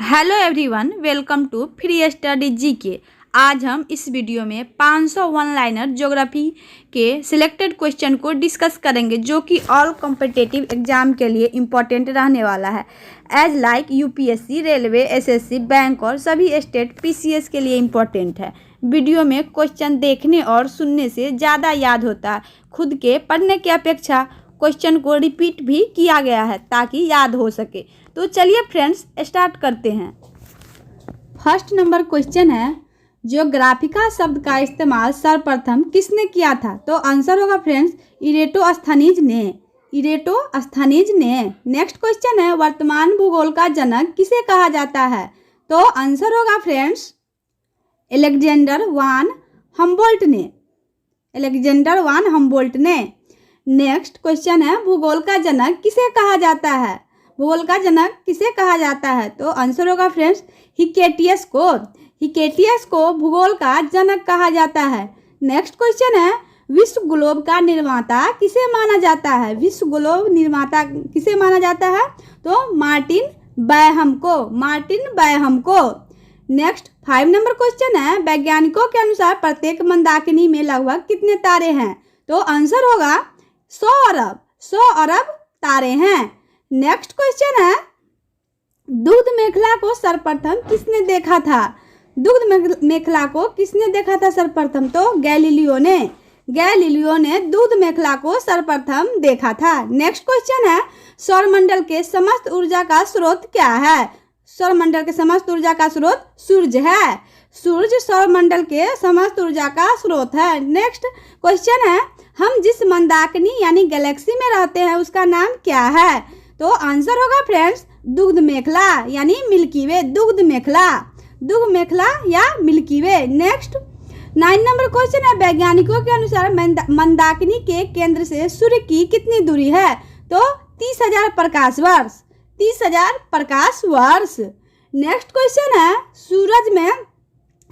Hello everyone, welcome to free study GK. आज हम इस वीडियो में 500 वन लाइनर ज्योग्राफी के सिलेक्टेड क्वेश्चन को डिस्कस करेंगे जो कि ऑल कॉम्पिटिटिव एग्जाम के लिए इम्पोर्टेंट रहने वाला है। As like UPSC, railway, SSC, bank और सभी स्टेट पीसीएस के लिए इम्पोर्टेंट है। वीडियो में क्वेश्चन देखने और सुनने से ज़्यादा याद होता है। खुद के पढ़ने की अपेक्षा क्वेश्चन को रिपीट भी किया गया है ताकि याद हो सके। तो चलिए फ्रेंड्स स्टार्ट करते हैं। फर्स्ट नंबर क्वेश्चन है, ज्योग्राफिका शब्द का इस्तेमाल सर्वप्रथम किसने किया था? तो आंसर होगा फ्रेंड्स इरेटोस्थनीज ने। इरेटोस्थनीज ने। नेक्स्ट क्वेश्चन है, वर्तमान भूगोल का जनक किसे कहा जाता है? तो आंसर होगा फ्रेंड्स अलेक्जेंडर वान हम्बोल्ट ने। अलेक्जेंडर वान हम्बोल्ट ने। नेक्स्ट क्वेश्चन है, भूगोल का जनक किसे कहा जाता है? भूगोल का जनक किसे कहा जाता है? तो आंसर होगा फ्रेंड्स हिकेटियस को। हिकेटियस को भूगोल का जनक कहा जाता है। नेक्स्ट क्वेश्चन है, विश्व ग्लोब का निर्माता किसे माना जाता है? विश्व ग्लोब निर्माता किसे माना जाता है? तो मार्टिन बैहम को। मार्टिन बैहम को। नेक्स्ट 5 नंबर क्वेश्चन है, वैज्ञानिकों के अनुसार प्रत्येक मंदाकिनी में लगभग कितने तारे हैं? तो आंसर होगा 100 अरब। 100 अरब तारे हैं। नेक्स्ट क्वेश्चन है, दुग्ध मेखला को सर्वप्रथम किसने देखा था? दुग्ध मेखला को किसने देखा था सर्वप्रथम? तो गैलीलियो ने। गैलीलियो ने दुग्ध मेखला को सर्वप्रथम देखा था। नेक्स्ट क्वेश्चन है, सौरमंडल के समस्त ऊर्जा का स्रोत क्या है? सौरमंडल के समस्त ऊर्जा का स्रोत सूर्य है। सूर्य सौरमंडल के समस्त ऊर्जा का स्रोत है। नेक्स्ट क्वेश्चन है, हम जिस मंदाकिनी यानी गैलेक्सी में रहते हैं उसका नाम क्या है? तो आंसर होगा फ्रेंड्स दुग्ध मेखला यानी मिल्की वे। दुग्ध मेखला। दुग्ध मेखला या मिल्की वे। नेक्स्ट 9 नंबर क्वेश्चन है, वैज्ञानिकों के अनुसार मंदाकिनी के केंद्र से सूर्य की कितनी दूरी है? तो 30,000 प्रकाश वर्ष। 30,000 प्रकाश वर्ष। नेक्स्ट क्वेश्चन है, सूरज में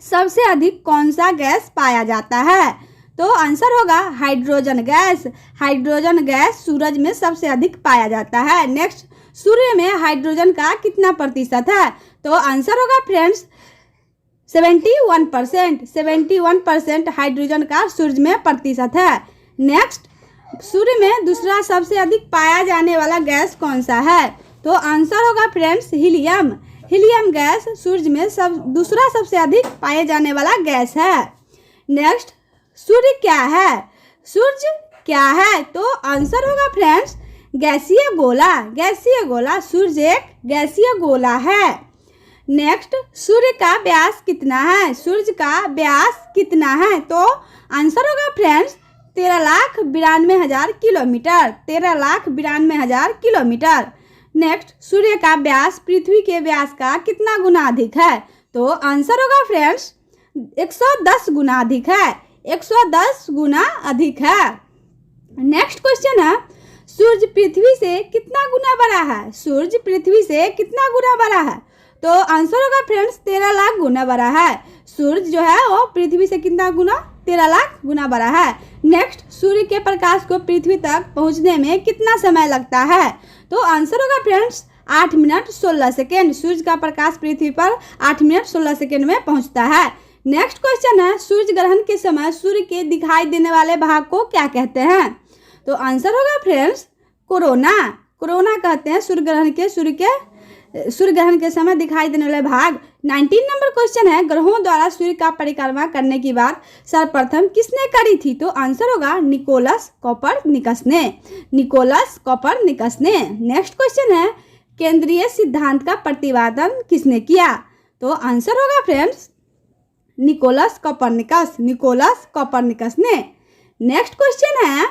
सबसे अधिक कौन सा गैस पाया जाता है? तो आंसर होगा हाइड्रोजन गैस। हाइड्रोजन गैस सूरज में सबसे अधिक पाया जाता है। नेक्स्ट, सूर्य में हाइड्रोजन का कितना प्रतिशत है? तो आंसर होगा फ्रेंड्स 71%। 71% हाइड्रोजन का सूर्य में प्रतिशत है। नेक्स्ट, सूर्य में दूसरा सबसे अधिक पाया जाने वाला गैस कौन सा है? तो आंसर होगा फ्रेंड्स हीलियम। हीलियम गैस सूर्य में दूसरा सबसे अधिक पाए जाने वाला गैस है। नेक्स्ट, सूर्य क्या है? सूर्य क्या है? तो आंसर होगा फ्रेंड्स गैसीय गोला। गैसीय गोला। सूर्य एक गैसीय गोला है। नेक्स्ट, सूर्य का व्यास कितना है? सूर्य का व्यास कितना है? तो आंसर होगा फ्रेंड्स 13,92,000 किलोमीटर। 13,92,000 किलोमीटर। नेक्स्ट, सूर्य का व्यास पृथ्वी के व्यास का कितना गुना अधिक है? तो आंसर होगा फ्रेंड्स 110 गुना अधिक है। 110 गुना अधिक है। नेक्स्ट क्वेश्चन है, सूर्य पृथ्वी से कितना गुना बड़ा है? सूर्य पृथ्वी से कितना गुना बड़ा है? तो आंसर होगा फ्रेंड्स 13 लाख गुना बड़ा है। सूर्य जो है वो पृथ्वी से कितना गुना? 13 लाख गुना बड़ा है। नेक्स्ट, सूर्य के प्रकाश को पृथ्वी तक पहुंचने में कितना समय लगता है? तो आंसर होगा फ्रेंड्स 8 मिनट 16 सेकेंड। सूर्य का प्रकाश पृथ्वी पर 8 मिनट 16 सेकेंड में पहुंचता है। नेक्स्ट क्वेश्चन है, सूर्य ग्रहण के समय सूर्य के दिखाई देने वाले भाग को क्या कहते हैं? तो आंसर होगा फ्रेंड्स कोरोना। कोरोना कहते हैं सूर्य ग्रहण के समय दिखाई देने वाले भाग। 19 नंबर क्वेश्चन है, ग्रहों द्वारा सूर्य का परिक्रमा करने की बात सर्वप्रथम किसने करी थी? तो आंसर होगा निकोलस कोपरनिकस ने। निकोलस कोपरनिकस ने। नेक्स्ट क्वेश्चन है, केंद्रीय सिद्धांत का प्रतिपादन किसने किया? तो आंसर होगा friends Nicholas Copernicus. Nicholas Copernicus ने। नेक्स्ट क्वेश्चन है,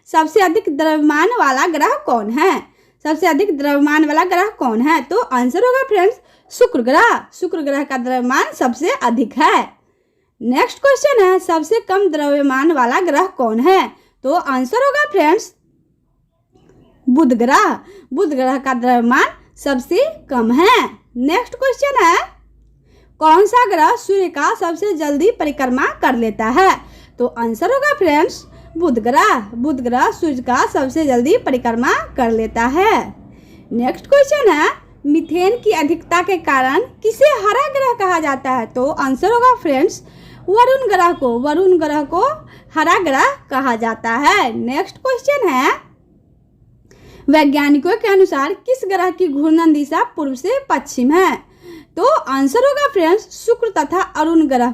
सबसे अधिक द्रव्यमान वाला ग्रह कौन है? सबसे अधिक द्रव्यमान वाला ग्रह कौन है? तो आंसर होगा फ्रेंड्स शुक्र ग्रह। शुक्र ग्रह का द्रव्यमान सबसे अधिक है। नेक्स्ट क्वेश्चन है, सबसे कम द्रव्यमान वाला ग्रह कौन है? तो आंसर होगा फ्रेंड्स बुध ग्रह। बुध ग्रह का द्रव्यमान सबसे कम है। नेक्स्ट क्वेश्चन है, कौन सा ग्रह सूर्य का सबसे जल्दी परिक्रमा कर लेता है? तो आंसर होगा फ्रेंड्स बुध ग्रह। बुध ग्रह सूर्य का सबसे जल्दी परिक्रमा कर लेता है। नेक्स्ट क्वेश्चन है, मीथेन की अधिकता के कारण किसे हरा ग्रह कहा जाता है? तो आंसर होगा फ्रेंड्स वरुण ग्रह को। वरुण ग्रह को हरा ग्रह कहा जाता है। नेक्स्ट क्वेश्चन है, वैज्ञानिकों के अनुसार किस ग्रह की घूर्णन दिशा पूर्व से पश्चिम है? तो आंसर होगा फ्रेंड्स शुक्र तथा अरुण ग्रह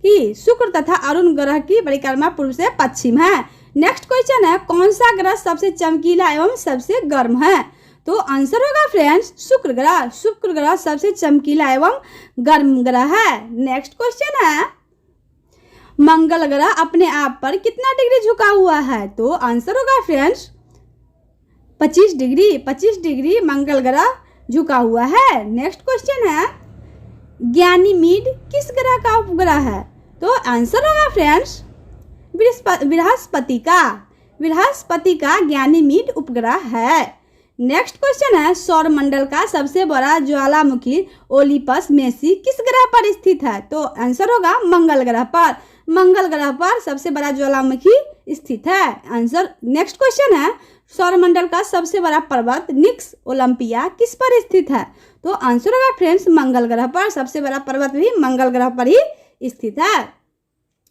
की। शुक्र तथा अरुण ग्रह की परिक्रमा पूर्व से पश्चिम है। नेक्स्ट क्वेश्चन है, कौन सा ग्रह सबसे चमकीला एवं सबसे गर्म है? तो आंसर होगा फ्रेंड्स शुक्र ग्रह। शुक्र ग्रह सबसे चमकीला एवं गर्म ग्रह है। नेक्स्ट क्वेश्चन है, मंगल ग्रह अपने आप पर कितना डिग्री झुका हुआ है? तो आंसर होगा फ्रेंड्स 25 डिग्री। 25 डिग्री मंगल ग्रह झुका हुआ है। नेक्स्ट क्वेश्चन है, ज्ञानीमीड किस ग्रह का उपग्रह है? तो आंसर होगा फ्रेंड्स बृहस्पति का। बृहस्पति का ज्ञानीमीड उपग्रह है। नेक्स्ट क्वेश्चन है, सौरमंडल का सबसे बड़ा ज्वालामुखी ओलिपस मेसी किस ग्रह पर स्थित है? तो आंसर होगा मंगल ग्रह पर। मंगल ग्रह पर सबसे बड़ा ज्वालामुखी स्थित है। आंसर। नेक्स्ट क्वेश्चन है, सौरमंडल का सबसे बड़ा पर्वत निक्स ओलंपिया किस पर स्थित है? तो आंसर होगा फ्रेंड्स मंगल ग्रह पर। सबसे बड़ा पर्वत भी मंगल ग्रह पर ही स्थित है।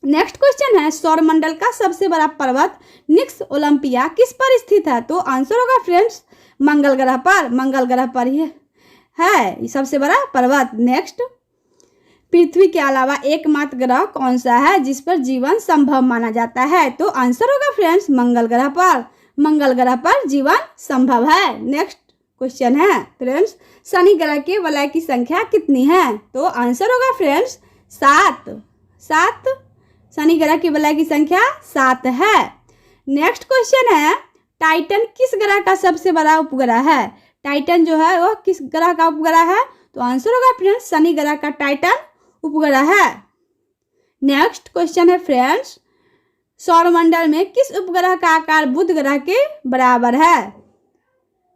नेक्स्ट क्वेश्चन है, सौरमंडल का सबसे बड़ा पर्वत निक्स ओलंपिया किस पर स्थित है? तो आंसर होगा फ्रेंड्स मंगल ग्रह पर। मंगल ग्रह पर ही है सबसे बड़ा पर्वत। नेक्स्ट, पृथ्वी के अलावा एकमात्र ग्रह कौन सा है जिस पर जीवन संभव माना जाता है? तो आंसर होगा फ्रेंड्स मंगल ग्रह पर। मंगल ग्रह पर जीवन संभव है। नेक्स्ट क्वेश्चन है फ्रेंड्स, शनि ग्रह के वलय की संख्या कितनी है? तो आंसर होगा फ्रेंड्स 7। शनि ग्रह की वलय की संख्या 7 है। नेक्स्ट क्वेश्चन है, टाइटन किस ग्रह का सबसे बड़ा उपग्रह है? टाइटन जो है वो किस ग्रह का उपग्रह है? तो आंसर होगा फ्रेंड्स शनि ग्रह का टाइटन उपग्रह है। नेक्स्ट क्वेश्चन है फ्रेंड्स, सौरमंडल में किस उपग्रह का आकार बुध ग्रह के बराबर है?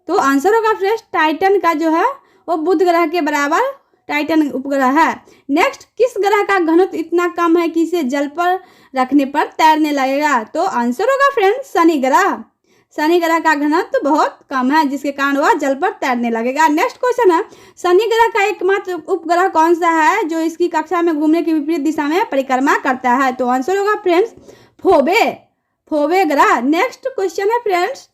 तो आंसर होगा फ्रेंड्स टाइटन का जो है वो बुध ग्रह के बराबर टाइटन उपग्रह है। नेक्स्ट, किस ग्रह का घनत्व इतना कम है कि इसे जल पर रखने पर तैरने लगेगा? तो आंसर होगा फ्रेंड्स शनि ग्रह। शनि ग्रह का घनत्व बहुत कम है जिसके कारण वह जल पर तैरने लगेगा। नेक्स्ट क्वेश्चन है, शनि ग्रह का एकमात्र उपग्रह कौन सा है जो इसकी कक्षा में घूमने की विपरीत दिशा में परिक्रमा करता है? तो आंसर होगा फ्रेंड्स फोबे ग्रह। नेक्स्ट क्वेश्चन है फ्रेंड्स,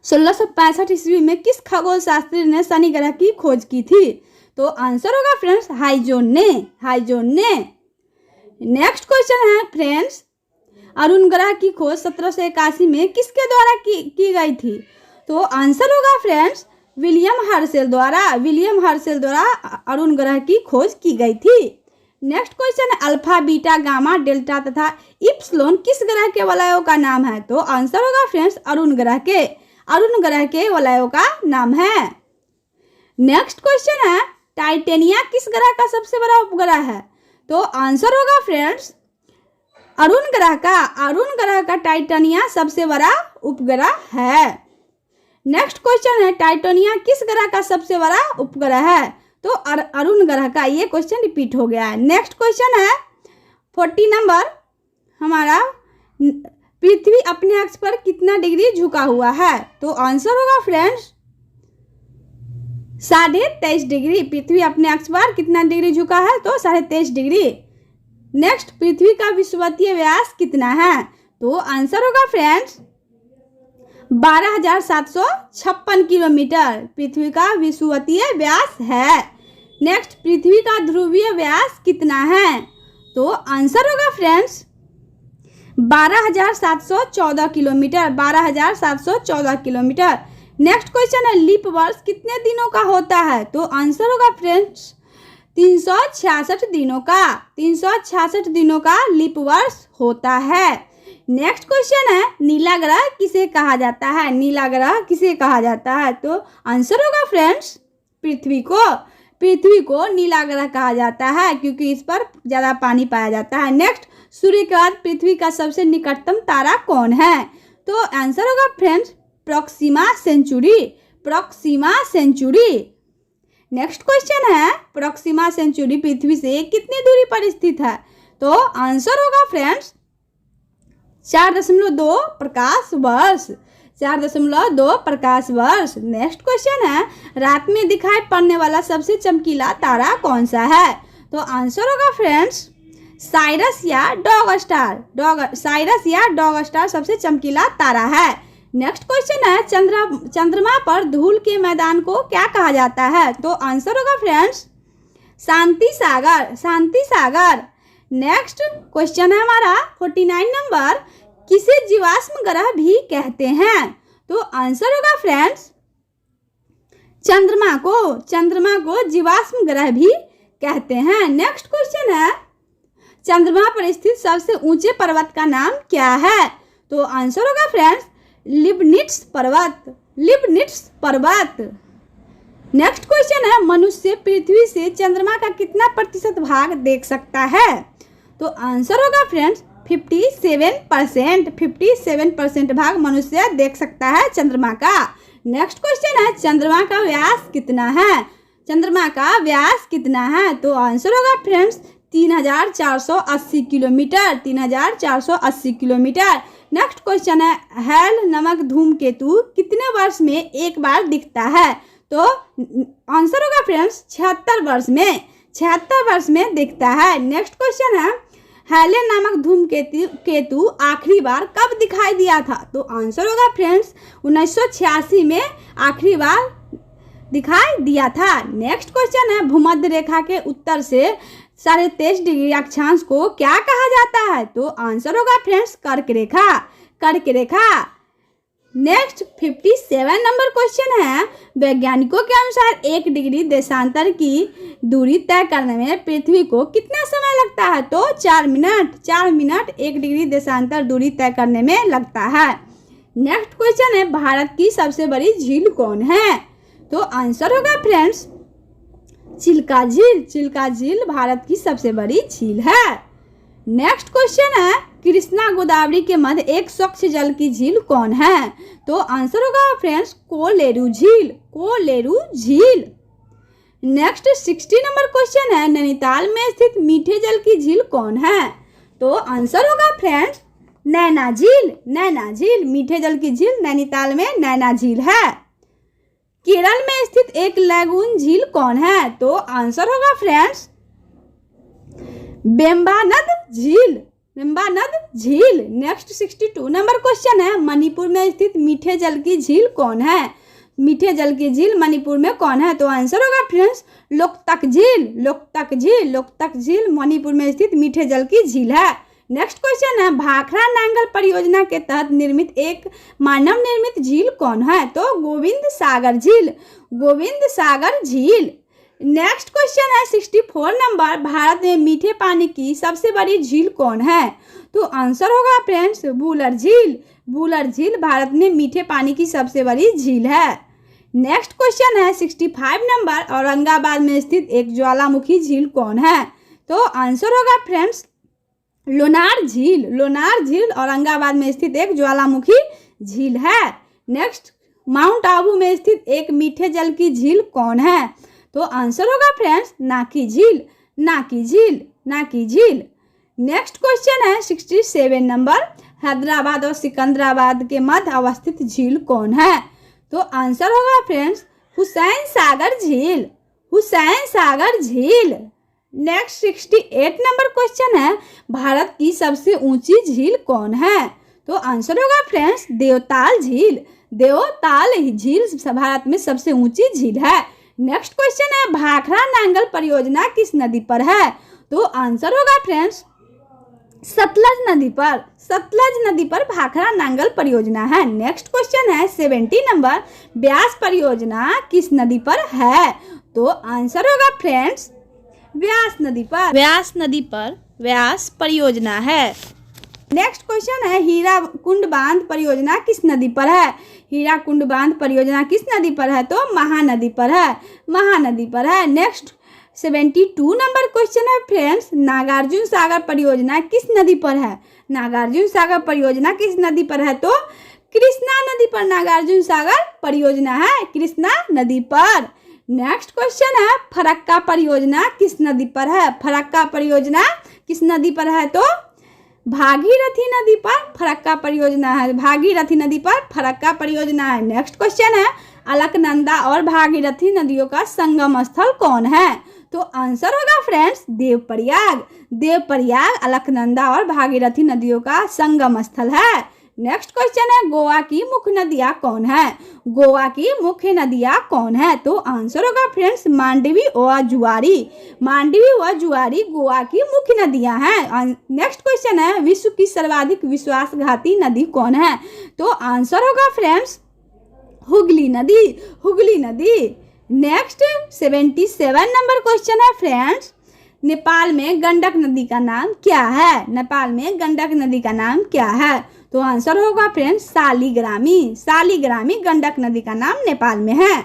1665 ईस्वी में किस खगोल शास्त्री ने शनि ग्रह की खोज की थी? तो आंसर होगा फ्रेंड्स हाइजोन ने। नेक्स्ट क्वेश्चन है फ्रेंड्स, अरुण ग्रह की खोज 1781 में किसके द्वारा की गई थी? तो आंसर होगा फ्रेंड्स विलियम हर्शेल द्वारा अरुण ग्रह की खोज की गई थी। नेक्स्ट क्वेश्चन है, अल्फा बीटा गामा डेल्टा तथा इप्सिलॉन किस ग्रह के वलयों का नाम है? तो आंसर होगा फ्रेंड्स अरुण ग्रह के वलयों का नाम है। नेक्स्ट क्वेश्चन है, टाइटेनिया किस ग्रह का सबसे बड़ा उपग्रह है? तो आंसर होगा फ्रेंड्स अरुण ग्रह का टाइटेनिया सबसे बड़ा उपग्रह है। नेक्स्ट क्वेश्चन है, टाइटेनिया किस ग्रह का सबसे बड़ा उपग्रह है? तो अरुण ग्रह का। ये क्वेश्चन रिपीट हो गया है। नेक्स्ट क्वेश्चन है 40 नंबर हमारा, पृथ्वी अपने अक्ष पर कितना डिग्री झुका हुआ है? तो आंसर होगा फ्रेंड्स 23.5 डिग्री। पृथ्वी अपने अक्ष पर कितना डिग्री झुका है? तो 23.5 डिग्री। नेक्स्ट, पृथ्वी का विषुवतीय व्यास कितना है? तो आंसर होगा फ्रेंड्स 12,756 किलोमीटर पृथ्वी का विषुवतीय व्यास है। नेक्स्ट, पृथ्वी का ध्रुवीय व्यास कितना है? तो आंसर होगा friends 12,714 kilometre. 12,714 kilometre. Next question है, लीप वर्ष कितने दिनों का होता है? तो आंसर होगा फ्रेंड्स 366 दिनों का। 366 दिनों का लीप वर्ष होता है। नेक्स्ट क्वेश्चन है, नीला ग्रह किसे कहा जाता है? नीला ग्रह किसे कहा जाता है? तो आंसर होगा फ्रेंड्स पृथ्वी को नीला ग्रह कहा जाता है क्योंकि इस पर ज़्यादा पानी पाया जाता है। नेक्स्ट, सूर्य के बाद पृथ्वी का सबसे निकटतम तारा कौन है? तो आंसर होगा friends Proxima Centauri. Next question है, प्रॉक्सिमा सेंचुरी पृथ्वी से कितनी दूरी पर स्थित है? तो आंसर होगा फ्रेंड्स 4.2 प्रकाश वर्ष। 4.2 प्रकाश वर्ष। नेक्स्ट क्वेश्चन है, रात में दिखाई पड़ने वाला सबसे चमकीला तारा कौन सा है? तो आंसर होगा फ्रेंड्स साइरस या डॉग स्टार। साइरस या डॉग स्टार सबसे चमकीला तारा है। नेक्स्ट क्वेश्चन है, चंद्रमा पर धूल के मैदान को क्या कहा जाता है? तो आंसर होगा फ्रेंड्स शांति सागर। नेक्स्ट क्वेश्चन है हमारा 49 नंबर, किसे जीवाश्म ग्रह भी कहते हैं? तो आंसर होगा फ्रेंड्स चंद्रमा को जीवाश्म ग्रह भी कहते हैं। नेक्स्ट क्वेश्चन है, चंद्रमा पर स्थित सबसे ऊंचे पर्वत का नाम क्या है? तो आंसर होगा फ्रेंड्स लिबनिट्स पर्वत। नेक्स्ट क्वेश्चन है, मनुष्य पृथ्वी से चंद्रमा का कितना प्रतिशत भाग देख सकता है? तो आंसर होगा फ्रेंड्स 57% भाग मनुष्य देख सकता है चंद्रमा का। नेक्स्ट क्वेश्चन है, चंद्रमा का व्यास कितना है? तो आंसर होगा फ्रेंड्स 3480 किलोमीटर। नेक्स्ट क्वेश्चन है, हेल नामक धूमकेतु कितने वर्ष में एक बार दिखता है? तो आंसर होगा फ्रेंड्स 76 वर्ष में दिखता है। नेक्स्ट क्वेश्चन है, हेले नामक धूमकेतु आखिरी बार कब दिखाई दिया था? तो आंसर होगा फ्रेंड्स 1986 में आखिरी बार दिखाई दिया था। नेक्स्ट क्वेश्चन है, भूमध्य रेखा के उत्तर से 23.5 डिग्री अक्षांश को क्या कहा जाता है? तो आंसर होगा फ्रेंड्स कर्क रेखा। नेक्स्ट 57 नंबर क्वेश्चन है, वैज्ञानिकों के अनुसार 1 डिग्री देशांतर की दूरी तय करने में पृथ्वी को कितना समय लगता है? तो 4 मिनट 1 डिग्री देशांतर दूरी तय करने में लगता है। नेक्स्ट क्वेश्चन है, भारत की सबसे बड़ी झील कौन है? तो आंसर होगा फ्रेंड्स चिल्का झील भारत की सबसे बड़ी झील है। नेक्स्ट क्वेश्चन है, कृष्णा गोदावरी के मध्य एक स्वच्छ जल की झील कौन है? तो आंसर होगा फ्रेंड्स कोलेरू झील। नेक्स्ट 60 नंबर क्वेश्चन है, नैनीताल में स्थित मीठे जल की झील कौन है? तो आंसर होगा फ्रेंड्स नैना झील। मीठे जल की झील नैनीताल में नैना झील है। केरल में स्थित एक लैगून झील कौन है? तो आंसर होगा फ्रेंड्स वेम्बानद झील। नेक्स्ट 62 नंबर क्वेश्चन है, मणिपुर में स्थित मीठे जल की झील कौन है? मीठे जल की झील मणिपुर में कौन है? तो आंसर होगा फ्रेंड्स लोकतक झील मणिपुर में स्थित मीठे जल की झील है। नेक्स्ट क्वेश्चन है, भाखड़ा नांगल परियोजना के तहत निर्मित एक मानव निर्मित झील कौन है? तो गोविंद सागर झील। नेक्स्ट क्वेश्चन है 64 नंबर, भारत में मीठे पानी की सबसे बड़ी झील कौन है? तो आंसर होगा फ्रेंड्स वुलर झील भारत में मीठे पानी की सबसे बड़ी झील है। नेक्स्ट क्वेश्चन है 65 नंबर, औरंगाबाद में स्थित एक ज्वालामुखी झील कौन है? तो आंसर होगा फ्रेंड्स लोनार झील औरंगाबाद में स्थित एक ज्वालामुखी झील है। नेक्स्ट माउंट आबू में स्थित एक मीठे जल की झील कौन है? तो आंसर होगा फ्रेंड्स नाकी झील। नेक्स्ट क्वेश्चन है 67 नंबर, हैदराबाद और सिकंदराबाद के मध्य अवस्थित झील कौन है? तो आंसर होगा फ्रेंड्स हुसैन सागर झील। नेक्स्ट 68 नंबर क्वेश्चन है, भारत की सबसे ऊंची झील कौन है? तो आंसर होगा फ्रेंड्स देवताल झील भारत में सबसे ऊंची झील है। नेक्स्ट क्वेश्चन है, भाखड़ा नांगल परियोजना किस नदी पर है? तो आंसर होगा फ्रेंड्स सतलज नदी पर भाखड़ा नांगल परियोजना है। नेक्स्ट क्वेश्चन है 70 नंबर, व्यास परियोजना किस नदी पर है? तो आंसर होगा फ्रेंड्स व्यास नदी पर व्यास परियोजना है। नेक्स्ट क्वेश्चन है, हीराकुंड बांध परियोजना किस नदी पर है? हीराकुंड बांध परियोजना किस नदी पर है? तो महानदी पर है। नेक्स्ट 72 नंबर क्वेश्चन है फ्रेंड्स, नागार्जुन सागर परियोजना किस नदी पर है? नागार्जुन सागर परियोजना किस नदी पर है? तो कृष्णा नदी पर नागार्जुन सागर परियोजना है, कृष्णा नदी पर। नेक्स्ट क्वेश्चन है, फरक्का परियोजना किस नदी पर है? फरक्का परियोजना किस नदी पर है? तो भागीरथी नदी पर फरक्का परियोजना है। भागीरथी नदी पर फरक्का परियोजना है। नेक्स्ट क्वेश्चन है अलकनंदा और भागीरथी नदियों का संगम स्थल कौन है? तो आंसर होगा फ्रेंड्स देवप्रयाग। देवप्रयाग अलकनंदा और भागीरथी नदियों का संगम स्थल है। नेक्स्ट क्वेश्चन है गोवा की मुख्य नदियाँ कौन है? गोवा की मुख्य नदियाँ कौन है? तो आंसर होगा फ्रेंड्स मांडवी व जुआरी। मांडवी व जुआरी गोवा की मुख्य नदियाँ हैं। नेक्स्ट क्वेश्चन है विश्व की सर्वाधिक विश्वासघाती नदी कौन है? तो आंसर होगा फ्रेंड्स हुगली नदी। हुगली नदी। नेक्स्ट 77 नंबर क्वेश्चन है फ्रेंड्स नेपाल में गंडक नदी का नाम क्या है? नेपाल में गंडक नदी का नाम क्या है? तो आंसर होगा फ्रेंड्स सालीग्रामी। सालीग्रामी गंडक नदी का नाम नेपाल में है।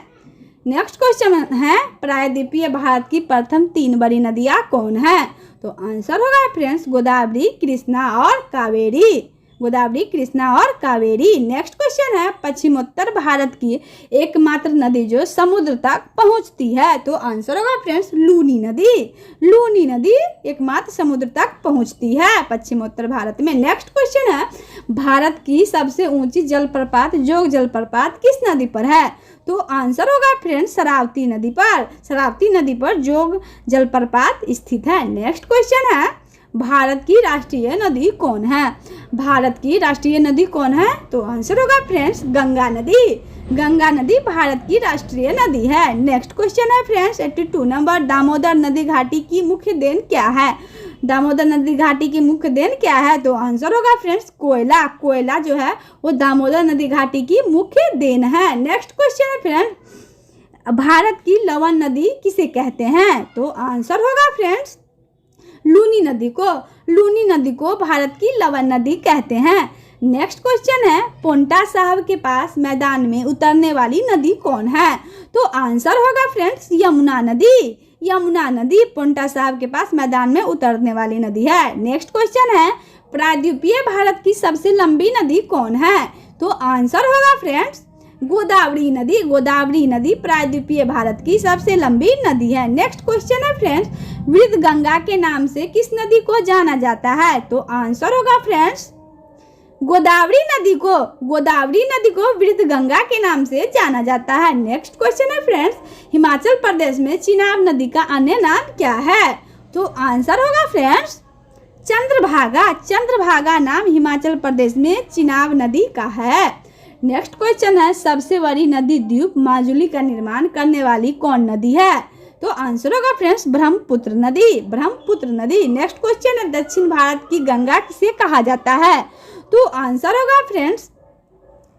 नेक्स्ट क्वेश्चन है प्रायद्वीपीय भारत की प्रथम 3 बड़ी नदियाँ कौन है? तो आंसर होगा फ्रेंड्स गोदावरी, कृष्णा और कावेरी। गोदावरी, कृष्णा और कावेरी। नेक्स्ट क्वेश्चन है पश्चिमोत्तर भारत की एकमात्र नदी जो समुद्र तक पहुंचती है? तो आंसर होगा फ्रेंड्स लूनी नदी। लूनी नदी एकमात्र समुद्र तक पहुंचती है पश्चिमोत्तर भारत में। नेक्स्ट क्वेश्चन है भारत की सबसे ऊंची जलप्रपात जोग जलप्रपात किस नदी पर है? तो आंसर होगा फ्रेंड्स शरावती नदी पर। शरावती नदी पर जोग जलप्रपात स्थित है। नेक्स्ट क्वेश्चन है भारत की राष्ट्रीय नदी कौन है? भारत की राष्ट्रीय नदी कौन है? तो आंसर होगा फ्रेंड्स गंगा नदी। गंगा नदी भारत की राष्ट्रीय नदी है। नेक्स्ट क्वेश्चन है फ्रेंड्स 82 नंबर दामोदर नदी घाटी की मुख्य देन क्या है? दामोदर नदी घाटी की मुख्य देन क्या है? तो आंसर होगा फ्रेंड्स कोयला। कोयला जो है वो दामोदर नदी घाटी की मुख्य देन है। नेक्स्ट क्वेश्चन है फ्रेंड्स भारत की लवण नदी किसे कहते हैं? तो आंसर होगा फ्रेंड्स लूनी नदी को। लूनी नदी को भारत की लवण नदी कहते हैं। नेक्स्ट क्वेश्चन है पोंटा साहब के पास मैदान में उतरने वाली नदी कौन है? तो आंसर होगा फ्रेंड्स यमुना नदी। यमुना नदी पोंटा साहब के पास मैदान में उतरने वाली नदी है। नेक्स्ट क्वेश्चन है प्रायद्वीपीय भारत की सबसे लंबी नदी कौन है? तो आंसर होगा फ्रेंड्स गोदावरी नदी। गोदावरी नदी प्रायद्वीपीय भारत की सबसे लंबी नदी है। नेक्स्ट क्वेश्चन है फ्रेंड्स वृद्ध गंगा के नाम से किस नदी को जाना जाता है? तो आंसर होगा फ्रेंड्स गोदावरी नदी को। गोदावरी नदी को वृद्ध गंगा के नाम से जाना जाता है। नेक्स्ट क्वेश्चन है फ्रेंड्स हिमाचल प्रदेश में चिनाब नदी का अन्य नाम क्या है? तो आंसर होगा फ्रेंड्स चंद्रभागा। चंद्रभागा नाम हिमाचल प्रदेश में चिनाब नदी का है। नेक्स्ट क्वेश्चन है सबसे बड़ी नदी द्वीप माजुली का निर्माण करने वाली कौन नदी है? तो आंसर होगा फ्रेंड्स ब्रह्मपुत्र नदी। ब्रह्मपुत्र नदी। नेक्स्ट क्वेश्चन है दक्षिण भारत की गंगा किसे कहा जाता है? तो आंसर होगा फ्रेंड्स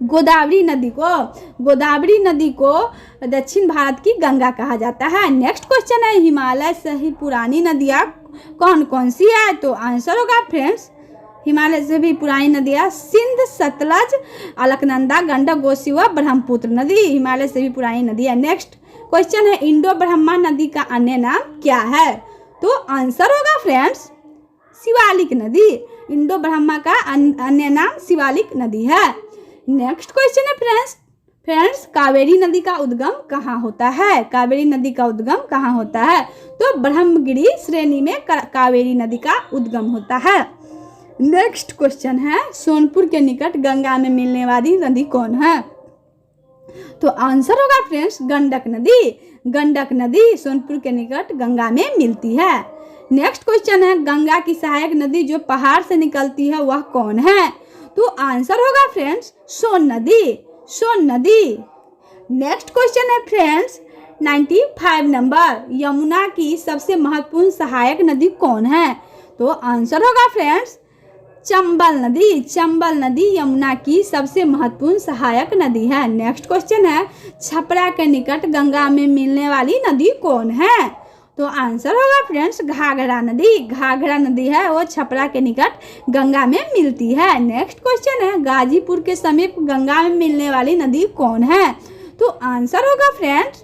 गोदावरी नदी को। गोदावरी नदी को दक्षिण भारत की गंगा कहा जाता है। नेक्स्ट क्वेश्चन है हिमालय से ही पुरानी नदियाँ कौन कौन सी है? तो आंसर होगा फ्रेंड्स हिमालय से भी पुरानी नदियाँ सिंध, सतलज, अलकनंदा, गंडक, कोसी व ब्रह्मपुत्र नदी हिमालय से भी पुरानी नदी है। नेक्स्ट क्वेश्चन है इंडो ब्रह्मा नदी का अन्य नाम क्या है? तो आंसर होगा फ्रेंड्स शिवालिक नदी। इंडो ब्रह्मा का अन्य नाम शिवालिक नदी है। नेक्स्ट क्वेश्चन है फ्रेंड्स कावेरी नदी का उद्गम कहाँ होता है? कावेरी नदी का उद्गम कहाँ होता है? तो ब्रह्मगिरी श्रेणी में कावेरी नदी का उद्गम होता है। नेक्स्ट क्वेश्चन है सोनपुर के निकट गंगा में मिलने वाली नदी कौन है? तो आंसर होगा फ्रेंड्स गंडक नदी। गंडक नदी सोनपुर के निकट गंगा में मिलती है। नेक्स्ट क्वेश्चन है गंगा की सहायक नदी जो पहाड़ से निकलती है वह कौन है? तो आंसर होगा फ्रेंड्स सोन नदी। सोन नदी। नेक्स्ट क्वेश्चन है फ्रेंड्स 95 नंबर यमुना की सबसे महत्वपूर्ण सहायक नदी कौन है? तो आंसर होगा फ्रेंड्स चंबल नदी। चंबल नदी यमुना की सबसे महत्वपूर्ण सहायक नदी है। नेक्स्ट क्वेश्चन है छपरा के निकट गंगा में मिलने वाली नदी कौन है? तो आंसर होगा फ्रेंड्स घाघरा नदी। घाघरा नदी है वो छपरा के निकट गंगा में मिलती है। नेक्स्ट क्वेश्चन है गाजीपुर के समीप गंगा में मिलने वाली नदी कौन है? तो आंसर होगा फ्रेंड्स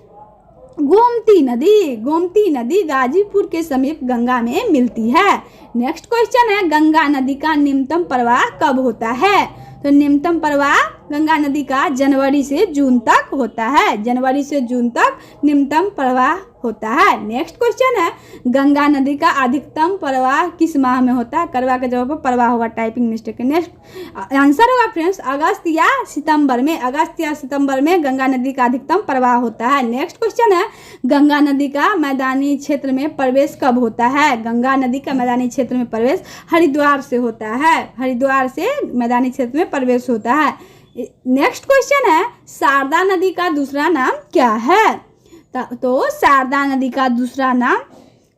गोमती नदी। गोमती नदी गाजीपुर के समीप गंगा में मिलती है। नेक्स्ट क्वेश्चन है गंगा नदी का निम्नतम प्रवाह कब होता है? तो निम्नतम प्रवाह गंगा नदी का जनवरी से जून तक होता है। जनवरी से जून तक निम्नतम प्रवाह होता है। नेक्स्ट क्वेश्चन है, गंगा नदी का अधिकतम प्रवाह किस माह में होता है? करवा के जवाब पर प्रवाह होगा, टाइपिंग मिस्टेक है। नेक्स्ट आंसर होगा फ्रेंड्स अगस्त या सितंबर में। अगस्त या सितंबर में गंगा नदी का अधिकतम प्रवाह होता है। नेक्स्ट क्वेश्चन है, गंगा नदी का मैदानी क्षेत्र में प्रवेश कब होता है? गंगा नदी का मैदानी क्षेत्र में प्रवेश हरिद्वार से होता है। हरिद्वार से मैदानी क्षेत्र में प्रवेश होता है। नेक्स्ट क्वेश्चन है, शारदा नदी का दूसरा नाम क्या है? तो शारदा नदी का दूसरा नाम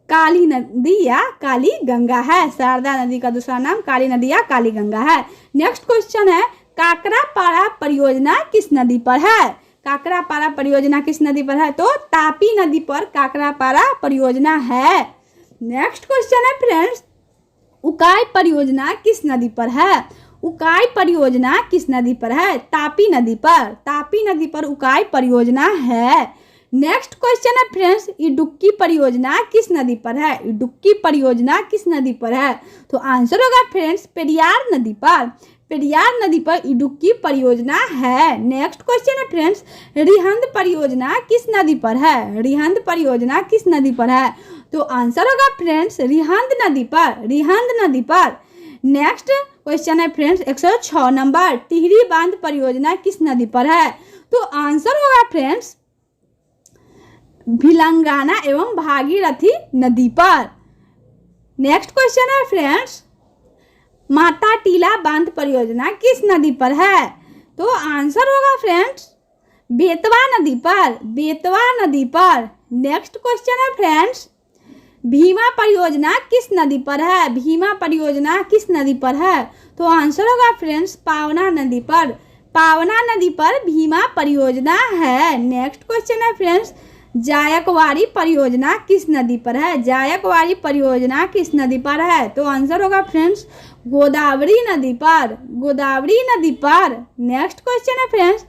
काली नदी या काली गंगा है। शारदा नदी का दूसरा नाम काली नदी या काली गंगा है। नेक्स्ट क्वेश्चन है, काकरापारा परियोजना किस नदी पर है? काकरापारा परियोजना किस नदी पर है? तो तापी नदी पर काकरापारा परियोजना है। नेक्स्ट क्वेश्चन है फ्रेंड्स, उकाई परियोजना किस नदी पर है? उकाई परियोजना किस नदी पर है? तापी नदी पर। तापी नदी पर उकाई परियोजना है। नेक्स्ट क्वेश्चन है फ्रेंड्स, इडुक्की परियोजना किस नदी पर है? इडुक्की परियोजना किस नदी पर है? तो आंसर होगा फ्रेंड्स पेरियार नदी पर। पेरियार नदी पर इडुक्की परियोजना है। नेक्स्ट क्वेश्चन है फ्रेंड्स, रिहंद परियोजना किस नदी पर है? रिहंद परियोजना किस नदी पर है? तो आंसर होगा फ्रेंड्स रिहंद नदी पर। रिहंद नदी पर। नेक्स्ट क्वेश्चन है फ्रेंड्स 106 नंबर, टिहरी बांध परियोजना किस नदी पर है? तो आंसर होगा फ्रेंड्स भिलंगाना एवं भागीरथी नदी पर। नेक्स्ट क्वेश्चन है फ्रेंड्स, माता टीला बांध परियोजना किस नदी पर है? तो आंसर होगा फ्रेंड्स बेतवा नदी पर। बेतवा नदी पर। नेक्स्ट क्वेश्चन है फ्रेंड्स, भीमा परियोजना किस नदी पर है? भीमा परियोजना किस नदी पर है? तो आंसर होगा फ्रेंड्स पावना नदी पर। पावना नदी पर भीमा परियोजना है। नेक्स्ट क्वेश्चन है फ्रेंड्स, जायकवाड़ी परियोजना किस नदी पर है? जायकवाड़ी परियोजना किस नदी पर है? तो आंसर होगा फ्रेंड्स गोदावरी नदी पर। गोदावरी नदी पर। नेक्स्ट क्वेश्चन है फ्रेंड्स,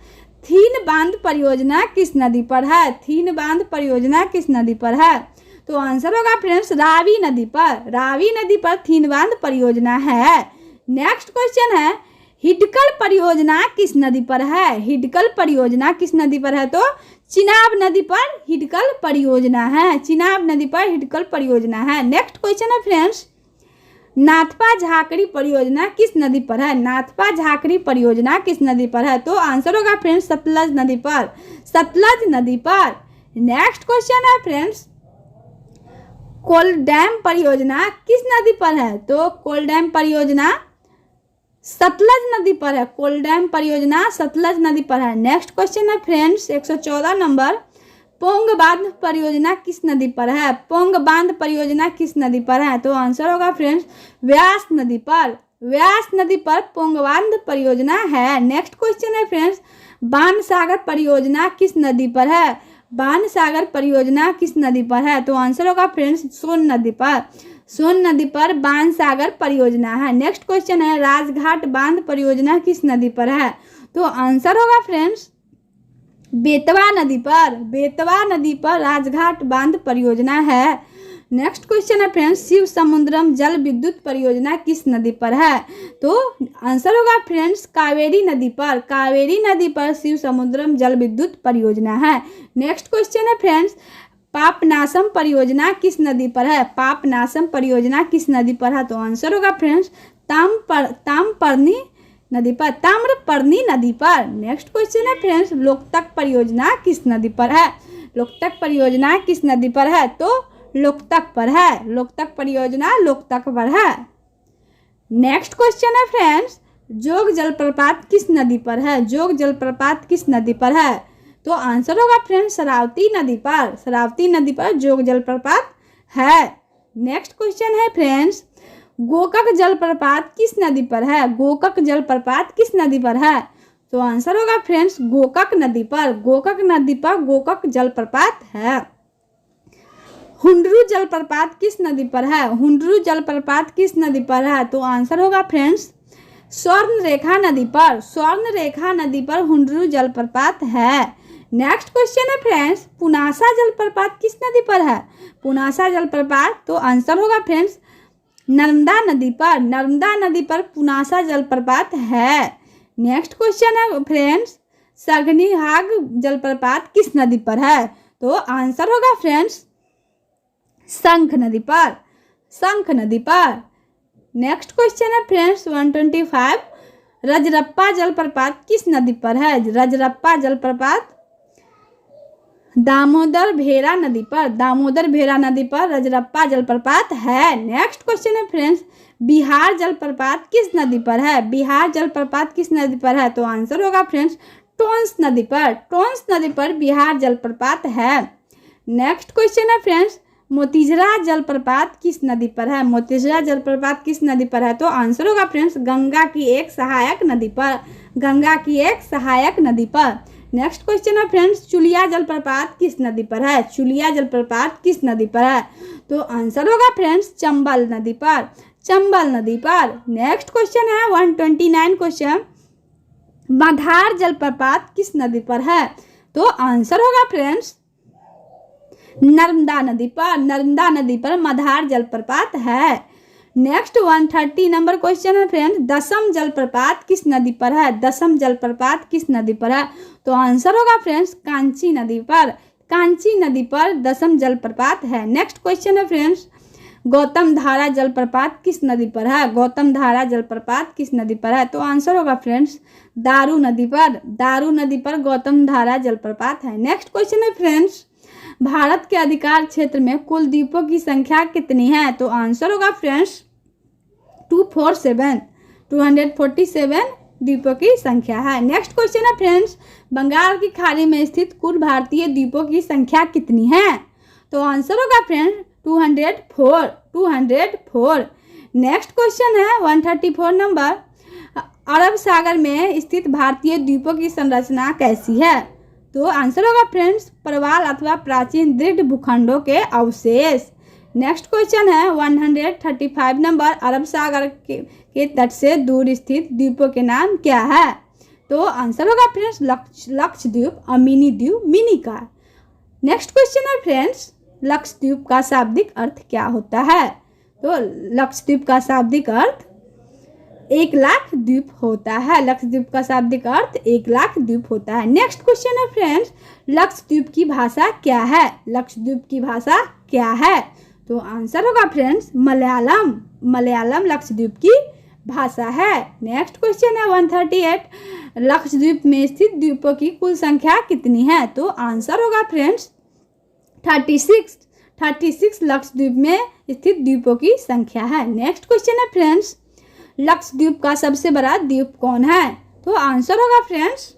थीन बांध परियोजना किस नदी पर है? थीन बांध परियोजना किस नदी पर है? तो आंसर होगा फ्रेंड्स रावी नदी पर। रावी नदी पर थीन बांध परियोजना है। नेक्स्ट क्वेश्चन है, हिडकल परियोजना किस नदी पर है? हिडकल परियोजना किस नदी पर है? तो चिनाब नदी पर हिडकल परियोजना है। चिनाब नदी पर हिडकल परियोजना है। नेक्स्ट क्वेश्चन है फ्रेंड्स, नाथपा झाकड़ी परियोजना किस नदी पर है? नाथपा झाकड़ी परियोजना किस नदी पर है? तो आंसर होगा फ्रेंड्स सतलज नदी पर। सतलज नदी पर। नेक्स्ट क्वेश्चन है फ्रेंड्स, कोलडैम परियोजना किस नदी पर है? तो कोलडैम परियोजना सतलज नदी पर है। कोलडैम परियोजना सतलज नदी पर है। नेक्स्ट क्वेश्चन है फ्रेंड्स 114 नंबर, पोंग बांध परियोजना किस नदी पर है? पोंग बांध परियोजना किस नदी पर है? तो आंसर होगा फ्रेंड्स व्यास नदी पर। व्यास नदी पर पोंग बांध परियोजना है। नेक्स्ट क्वेश्चन है फ्रेंड्स, बाणसागर परियोजना किस नदी पर है? बाणसागर परियोजना किस नदी पर है? तो आंसर होगा फ्रेंड्स सोन नदी पर। सोन नदी पर बाणसागर परियोजना है। नेक्स्ट क्वेश्चन है, राजघाट बांध परियोजना किस नदी पर है? तो आंसर होगा फ्रेंड्स बेतवा नदी पर। बेतवा नदी पर राजघाट बांध परियोजना है। नेक्स्ट क्वेश्चन है फ्रेंड्स, शिव समुद्रम जल विद्युत परियोजना किस नदी पर है? तो आंसर होगा फ्रेंड्स कावेरी नदी पर। कावेरी नदी पर शिव समुद्रम जल विद्युत परियोजना है। नेक्स्ट क्वेश्चन है फ्रेंड्स, पापनासम परियोजना किस नदी पर है? पापनासम परियोजना किस नदी पर है? तो आंसर होगा फ्रेंड्स ताम्रपर्णी नदी पर। ताम्रपर्णी नदी पर। नेक्स्ट क्वेश्चन है फ्रेंड्स, लोकतक परियोजना किस नदी पर है? लोकतक परियोजना किस नदी पर है? तो लोकतक पर है। लोकतक परियोजना लोकतक पर है। नेक्स्ट क्वेश्चन है फ्रेंड्स, जोग जलप्रपात किस नदी पर है? जोग जलप्रपात किस नदी पर है? तो आंसर होगा फ्रेंड्स शरावती नदी पर। शरावती नदी पर जोग जलप्रपात है। नेक्स्ट क्वेश्चन है फ्रेंड्स, गोकक जलप्रपात किस नदी पर है? गोकक जलप्रपात किस नदी पर है? तो आंसर होगा फ्रेंड्स गोकक नदी पर। गोकक नदी पर गोकक जलप्रपात है। हुंडरू जलप्रपात किस नदी पर है? हुंडरू जलप्रपात किस नदी पर है? तो आंसर होगा फ्रेंड्स स्वर्ण रेखा नदी पर। स्वर्ण रेखा नदी पर हुंडरू जलप्रपात है। नेक्स्ट क्वेश्चन है फ्रेंड्स, पुनासा जलप्रपात किस नदी पर है? पुनासा जलप्रपात, तो आंसर होगा फ्रेंड्स नर्मदा नदी पर। नर्मदा नदी पर पुनासा जलप्रपात है। नेक्स्ट क्वेश्चन है फ्रेंड्स, सगनीहाग जलप्रपात किस नदी पर है? तो आंसर होगा फ्रेंड्स शंख नदी पर, शंख नदी पर। नेक्स्ट क्वेश्चन है फ्रेंड्स 125, रजरप्पा जलप्रपात किस नदी पर है? रजरप्पा जलप्रपात दामोदर भेरा नदी पर, दामोदर भेरा नदी पर रजरप्पा जलप्रपात है। नेक्स्ट क्वेश्चन है फ्रेंड्स, बिहार जलप्रपात किस नदी पर है? बिहार जलप्रपात किस नदी पर है? तो आंसर होगा फ्रेंड्स टोंस नदी पर, टोंस नदी पर बिहार जलप्रपात है। नेक्स्ट क्वेश्चन है फ्रेंड्स, मोतीझरा जलप्रपात किस नदी पर है? मोतीझरा जलप्रपात किस नदी पर है? तो आंसर होगा फ्रेंड्स गंगा की एक सहायक नदी पर, गंगा की एक सहायक नदी पर। नेक्स्ट क्वेश्चन है फ्रेंड्स, चुलिया जलप्रपात किस नदी पर है? चुलिया जलप्रपात किस नदी पर है? तो आंसर होगा फ्रेंड्स चंबल नदी पर, चंबल नदी पर। नेक्स्ट क्वेश्चन है 129 क्वेश्चन, मधार जलप्रपात किस नदी पर है? तो आंसर होगा फ्रेंड्स नर्मदा नदी पर, नर्मदा नदी पर मधार जलप्रपात है। नेक्स्ट 130 नंबर क्वेश्चन है फ्रेंड्स, दसम जलप्रपात किस नदी पर है? दसम जलप्रपात किस नदी पर है? तो आंसर होगा फ्रेंड्स कांची नदी पर, कांची नदी पर दसम जलप्रपात है। नेक्स्ट क्वेश्चन है फ्रेंड्स, गौतम धारा जलप्रपात किस नदी पर है? गौतम धारा जलप्रपात किस नदी पर है? तो आंसर होगा फ्रेंड्स दारू नदी पर, दारू नदी पर गौतम धारा जलप्रपात है। नेक्स्ट क्वेश्चन है फ्रेंड्स, भारत के अधिकार क्षेत्र में कुल द्वीपों की संख्या कितनी है? तो आंसर होगा फ्रेंड्स 247 द्वीपों की संख्या है। नेक्स्ट क्वेश्चन है फ्रेंड्स, बंगाल की खाड़ी में स्थित कुल भारतीय द्वीपों की संख्या कितनी है? तो आंसर होगा फ्रेंड्स 204। नेक्स्ट क्वेश्चन है 134 नंबर, अरब सागर में स्थित भारतीय द्वीपों की संरचना कैसी है? तो आंसर होगा फ्रेंड्स प्रवाल अथवा प्राचीन दृढ़ भूखंडों के अवशेष। नेक्स्ट क्वेश्चन है 135 नंबर, अरब सागर के तट से दूर स्थित द्वीपों के नाम क्या है? तो आंसर होगा फ्रेंड्स लक्षद्वीप, मिनी द्वीप, मिनी का। नेक्स्ट क्वेश्चन है फ्रेंड्स, लक्षद्वीप का शाब्दिक अर्थ क्या होता है? तो लक्षद्वीप का शाब्दिक अर्थ 1,00,000 द्वीप होता है, लक्षद्वीप का शाब्दिक अर्थ 1,00,000 द्वीप होता है। नेक्स्ट क्वेश्चन है फ्रेंड्स, लक्षद्वीप की भाषा क्या है? लक्षद्वीप की भाषा क्या है? तो आंसर होगा फ्रेंड्स मलयालम, मलयालम लक्षद्वीप की भाषा है। नेक्स्ट क्वेश्चन है 138, लक्षद्वीप में स्थित द्वीपों की कुल संख्या कितनी है? तो आंसर होगा फ्रेंड्स 36 लक्षद्वीप में स्थित द्वीपों की संख्या है। नेक्स्ट क्वेश्चन है फ्रेंड्स, लक्षद्वीप का सबसे बड़ा द्वीप कौन है? तो आंसर होगा फ्रेंड्स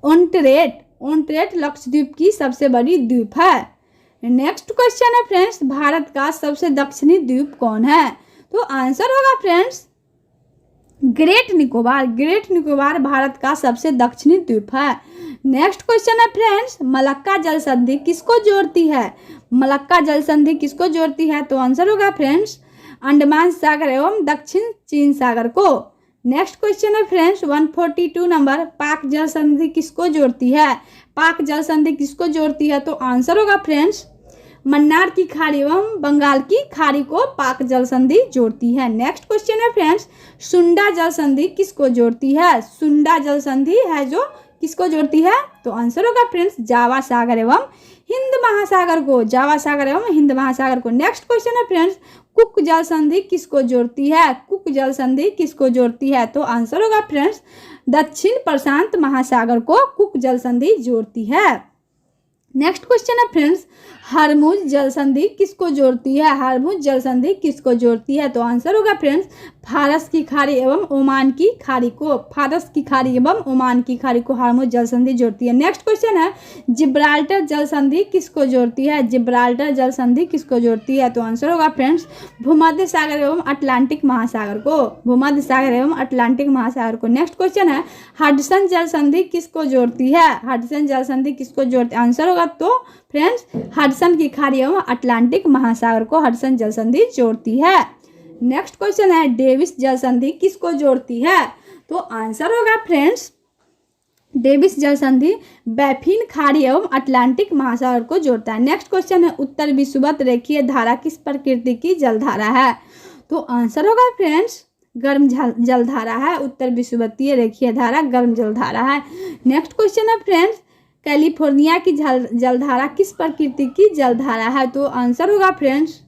ओंटरेट लक्षद्वीप की सबसे बड़ी द्वीप है। नेक्स्ट क्वेश्चन है फ्रेंड्स, भारत का सबसे दक्षिणी द्वीप कौन है? तो आंसर होगा फ्रेंड्स ग्रेट निकोबार भारत का सबसे दक्षिणी द्वीप है। नेक्स्ट क्वेश्चन है फ्रेंड्स, मलक्का जल संधि किसको जोड़ती है? मलक्का जल संधि किसको जोड़ती है? तो आंसर होगा फ्रेंड्स अंडमान सागर एवं दक्षिण चीन सागर को। नेक्स्ट क्वेश्चन है फ्रेंड्स 142 नंबर, पाक जल संधि किसको जोड़ती है? पाक जल संधि किसको जोड़ती है? तो आंसर होगा फ्रेंड्स मन्नार की खाड़ी एवं बंगाल की खाड़ी को पाक जल संधि जोड़ती है। नेक्स्ट क्वेश्चन है फ्रेंड्स, सुंडा जल संधि किसको जोड़ती है? सुंडा जल संधि है जो किसको जोड़ती है? तो आंसर होगा फ्रेंड्स जावा सागर एवं हिंद महासागर को, जावा सागर एवं हिंद महासागर को। नेक्स्ट क्वेश्चन है फ्रेंड्स, कुक जल संधि किसको जोड़ती है? कुक जल संधि किसको जोड़ती है? तो आंसर होगा फ्रेंड्स दक्षिण प्रशांत महासागर को कुक जल संधि जोड़ती है। नेक्स्ट क्वेश्चन है फ्रेंड्स, हरमुज जल संधि किसको जोड़ती है? हरमुज जल संधि किसको जोड़ती है? तो आंसर होगा फ्रेंड्स फारस की खाड़ी एवं ओमान की खाड़ी को, फारस की खाड़ी एवं ओमान की खाड़ी को हरमुज जल संधि जोड़ती है। नेक्स्ट क्वेश्चन है, जिब्राल्टर जल संधि किसको जोड़ती है? जिब्राल्टर जल संधि किसको जोड़ती है? तो आंसर होगा फ्रेंड्स भूमध्य सागर एवं अटलांटिक महासागर को, भूमध्य सागर एवं अटलांटिक महासागर को। नेक्स्ट क्वेश्चन है, हडसन जल संधि किसको जोड़ती है? हडसन जल संधि किसको जोड़ती है? आंसर होगा तो फ्रेंड्स हडसन की खाड़ी एवं अटलांटिक महासागर को हडसन जल संधि जोड़ती है। नेक्स्ट क्वेश्चन है, डेविस जल संधि किसको जोड़ती है? तो आंसर होगा फ्रेंड्स डेविस जल संधि बैफिन खाड़ी एवं अटलांटिक महासागर को जोड़ता है। नेक्स्ट क्वेश्चन है, उत्तर विषुवत रेखीय धारा किस प्रकृति की जलधारा है? तो आंसर होगा फ्रेंड्स गर्म जलधारा है। उत्तर विषुवतीय रेखीय धारा गर्म जलधारा है। नेक्स्ट क्वेश्चन है फ्रेंड्स, कैलिफोर्निया की जलधारा किस प्रकृति की जलधारा है? तो आंसर होगा फ्रेंड्स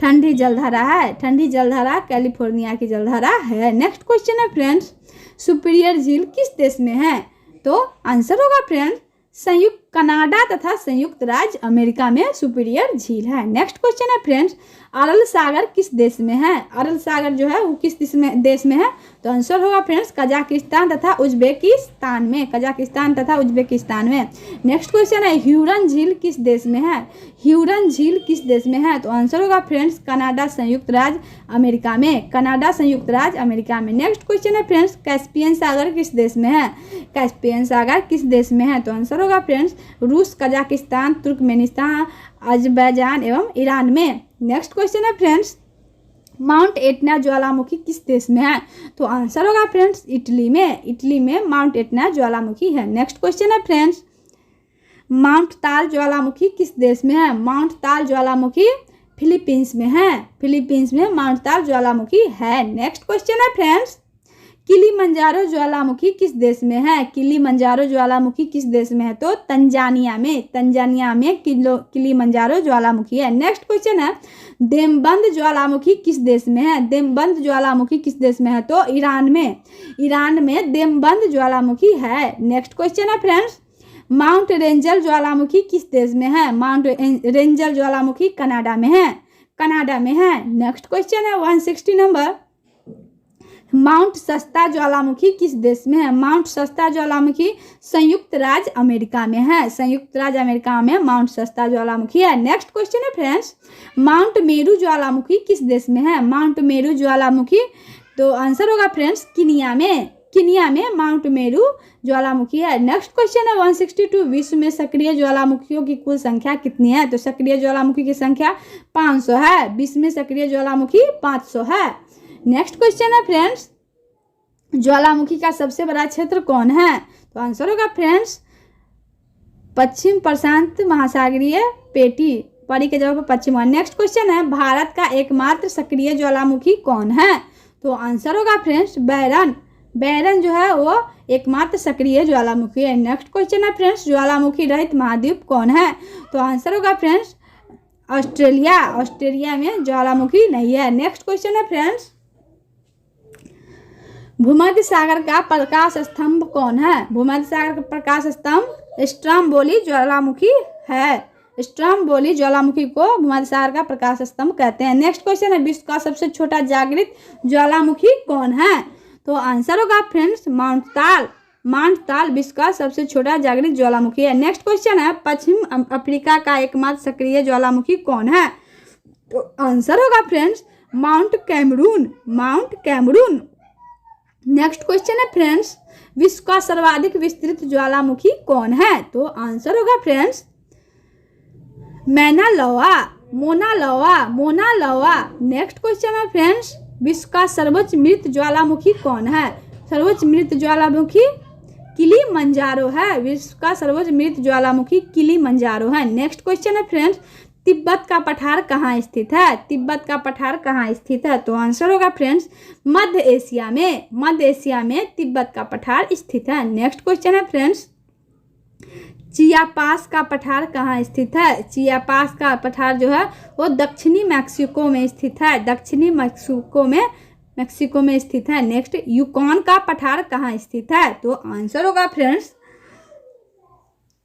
ठंडी जलधारा है। ठंडी जलधारा कैलिफोर्निया की जलधारा है। नेक्स्ट क्वेश्चन है फ्रेंड्स, सुपीरियर झील किस देश में है? तो आंसर होगा फ्रेंड्स संयुक्त कनाडा तथा संयुक्त राज्य अमेरिका में सुपीरियर झील है। नेक्स्ट क्वेश्चन है फ्रेंड्स, अरल सागर किस देश में है? अरल सागर जो है वो किस देश में है? तो आंसर होगा फ्रेंड्स कजाकिस्तान तथा उज्बेकिस्तान में। कजाकिस्तान तथा उज्बेकिस्तान में। नेक्स्ट क्वेश्चन है, ह्यूरन झील किस देश में है? ह्यूरन झील किस देश में है? तो आंसर होगा फ्रेंड्स कनाडा संयुक्त राज्य अमेरिका में। कनाडा संयुक्त राज्य अमेरिका में। नेक्स्ट क्वेश्चन है फ्रेंड्स, कैस्पियन सागर किस देश में है? कैस्पियन सागर किस देश में है? तो आंसर होगा फ्रेंड्स रूस, कजाकिस्तान, तुर्कमेनिस्तान, अजरबैजान एवं ईरान में। नेक्स्ट क्वेश्चन है फ्रेंड्स, माउंट एटना ज्वालामुखी किस देश में है? तो आंसर होगा फ्रेंड्स इटली में। इटली में माउंट एटना ज्वालामुखी है। नेक्स्ट क्वेश्चन है फ्रेंड्स, माउंट ताल ज्वालामुखी किस देश में है? माउंट ताल ज्वालामुखी फिलीपींस में है। फिलीपींस में माउंट ताल ज्वालामुखी है। नेक्स्ट क्वेश्चन है फ्रेंड्स, किलिमंजारो ज्वालामुखी किस देश में है? किलिमंजारो ज्वालामुखी किस देश में है? तो तंजानिया में। तंजानिया में किलिमंजारो ज्वालामुखी है। नेक्स्ट क्वेश्चन है, देमबंद ज्वालामुखी किस देश में है? देमबंद ज्वालामुखी किस देश में है? तो ईरान में। ईरान में देमबंद ज्वालामुखी है। नेक्स्ट क्वेश्चन है फ्रेंड्स, माउंट रेंजल ज्वालामुखी किस देश में है? माउंट रेंजल ज्वालामुखी कनाडा में है। कनाडा में है। नेक्स्ट क्वेश्चन है 160 नंबर, माउंट सस्ता ज्वालामुखी किस देश में है? माउंट सस्ता ज्वालामुखी संयुक्त राज्य अमेरिका में है। संयुक्त राज्य अमेरिका में माउंट सस्ता ज्वालामुखी है। नेक्स्ट क्वेश्चन है फ्रेंड्स, माउंट मेरू ज्वालामुखी किस देश में है? माउंट मेरू ज्वालामुखी, तो आंसर होगा फ्रेंड्स किनिया में। किनिया में माउंट मेरू ज्वालामुखी है। नेक्स्ट क्वेश्चन है 162, विश्व में सक्रिय ज्वालामुखियों की कुल संख्या कितनी है? तो सक्रिय ज्वालामुखी की संख्या 500 है। विश्व में सक्रिय ज्वालामुखी 500 है। नेक्स्ट क्वेश्चन है फ्रेंड्स, ज्वालामुखी का सबसे बड़ा क्षेत्र कौन है? तो आंसर होगा फ्रेंड्स पश्चिम प्रशांत महासागरीय पेटी। परी के जगह पर पश्चिम। नेक्स्ट क्वेश्चन है, भारत का एकमात्र सक्रिय ज्वालामुखी कौन है? तो आंसर होगा फ्रेंड्स बैरन। बैरन जो है वो एकमात्र सक्रिय ज्वालामुखी है। नेक्स्ट क्वेश्चन है फ्रेंड्स, ज्वालामुखी रहित महाद्वीप कौन है? तो आंसर होगा फ्रेंड्स ऑस्ट्रेलिया। ऑस्ट्रेलिया में ज्वालामुखी नहीं है। नेक्स्ट क्वेश्चन है फ्रेंड्स, भूमध्य सागर का प्रकाश स्तंभ कौन है? भूमध्य सागर का प्रकाश स्तंभ स्ट्रोम्बोली ज्वालामुखी है। स्ट्रोम्बोली ज्वालामुखी को भूमध्य सागर का प्रकाश स्तंभ कहते हैं। नेक्स्ट क्वेश्चन है, विश्व का सबसे छोटा जागृत ज्वालामुखी कौन है? तो आंसर होगा फ्रेंड्स माउंट ताल। माउंट ताल विश्व का सबसे छोटा जागृत ज्वालामुखी है। नेक्स्ट क्वेश्चन है, पश्चिम अफ्रीका का एकमात्र सक्रिय ज्वालामुखी कौन है? तो आंसर होगा friends Mount Cameroon. Mount Cameroon. Next question है फ्रेंड्स, विश्व का सर्वाधिक विस्तृत ज्वालामुखी कौन है? तो आंसर होगा फ्रेंड्स मैना लोआ। मोना लोआ। मोना लोआ। नेक्स्ट क्वेश्चन है फ्रेंड्स, विश्व का सर्वोच्च मृत ज्वालामुखी कौन है? सर्वोच्च मृत ज्वालामुखी किलिमंजारो है। विश्व का सर्वोच्च मृत ज्वालामुखी किलिमंजारो है। नेक्स्ट क्वेश्चन है फ्रेंड्स, तिब्बत का पठार कहाँ स्थित है? तिब्बत का पठार कहाँ स्थित है? तो आंसर होगा फ्रेंड्स मध्य एशिया में। मध्य एशिया में तिब्बत का पठार स्थित है। नेक्स्ट क्वेश्चन है फ्रेंड्स, चियापास का पठार कहाँ स्थित है? चियापास का पठार जो है वो दक्षिणी मैक्सिको में स्थित है। दक्षिणी मैक्सिको में स्थित है। नेक्स्ट, यूकॉन का पठार कहाँ स्थित है? तो आंसर होगा फ्रेंड्स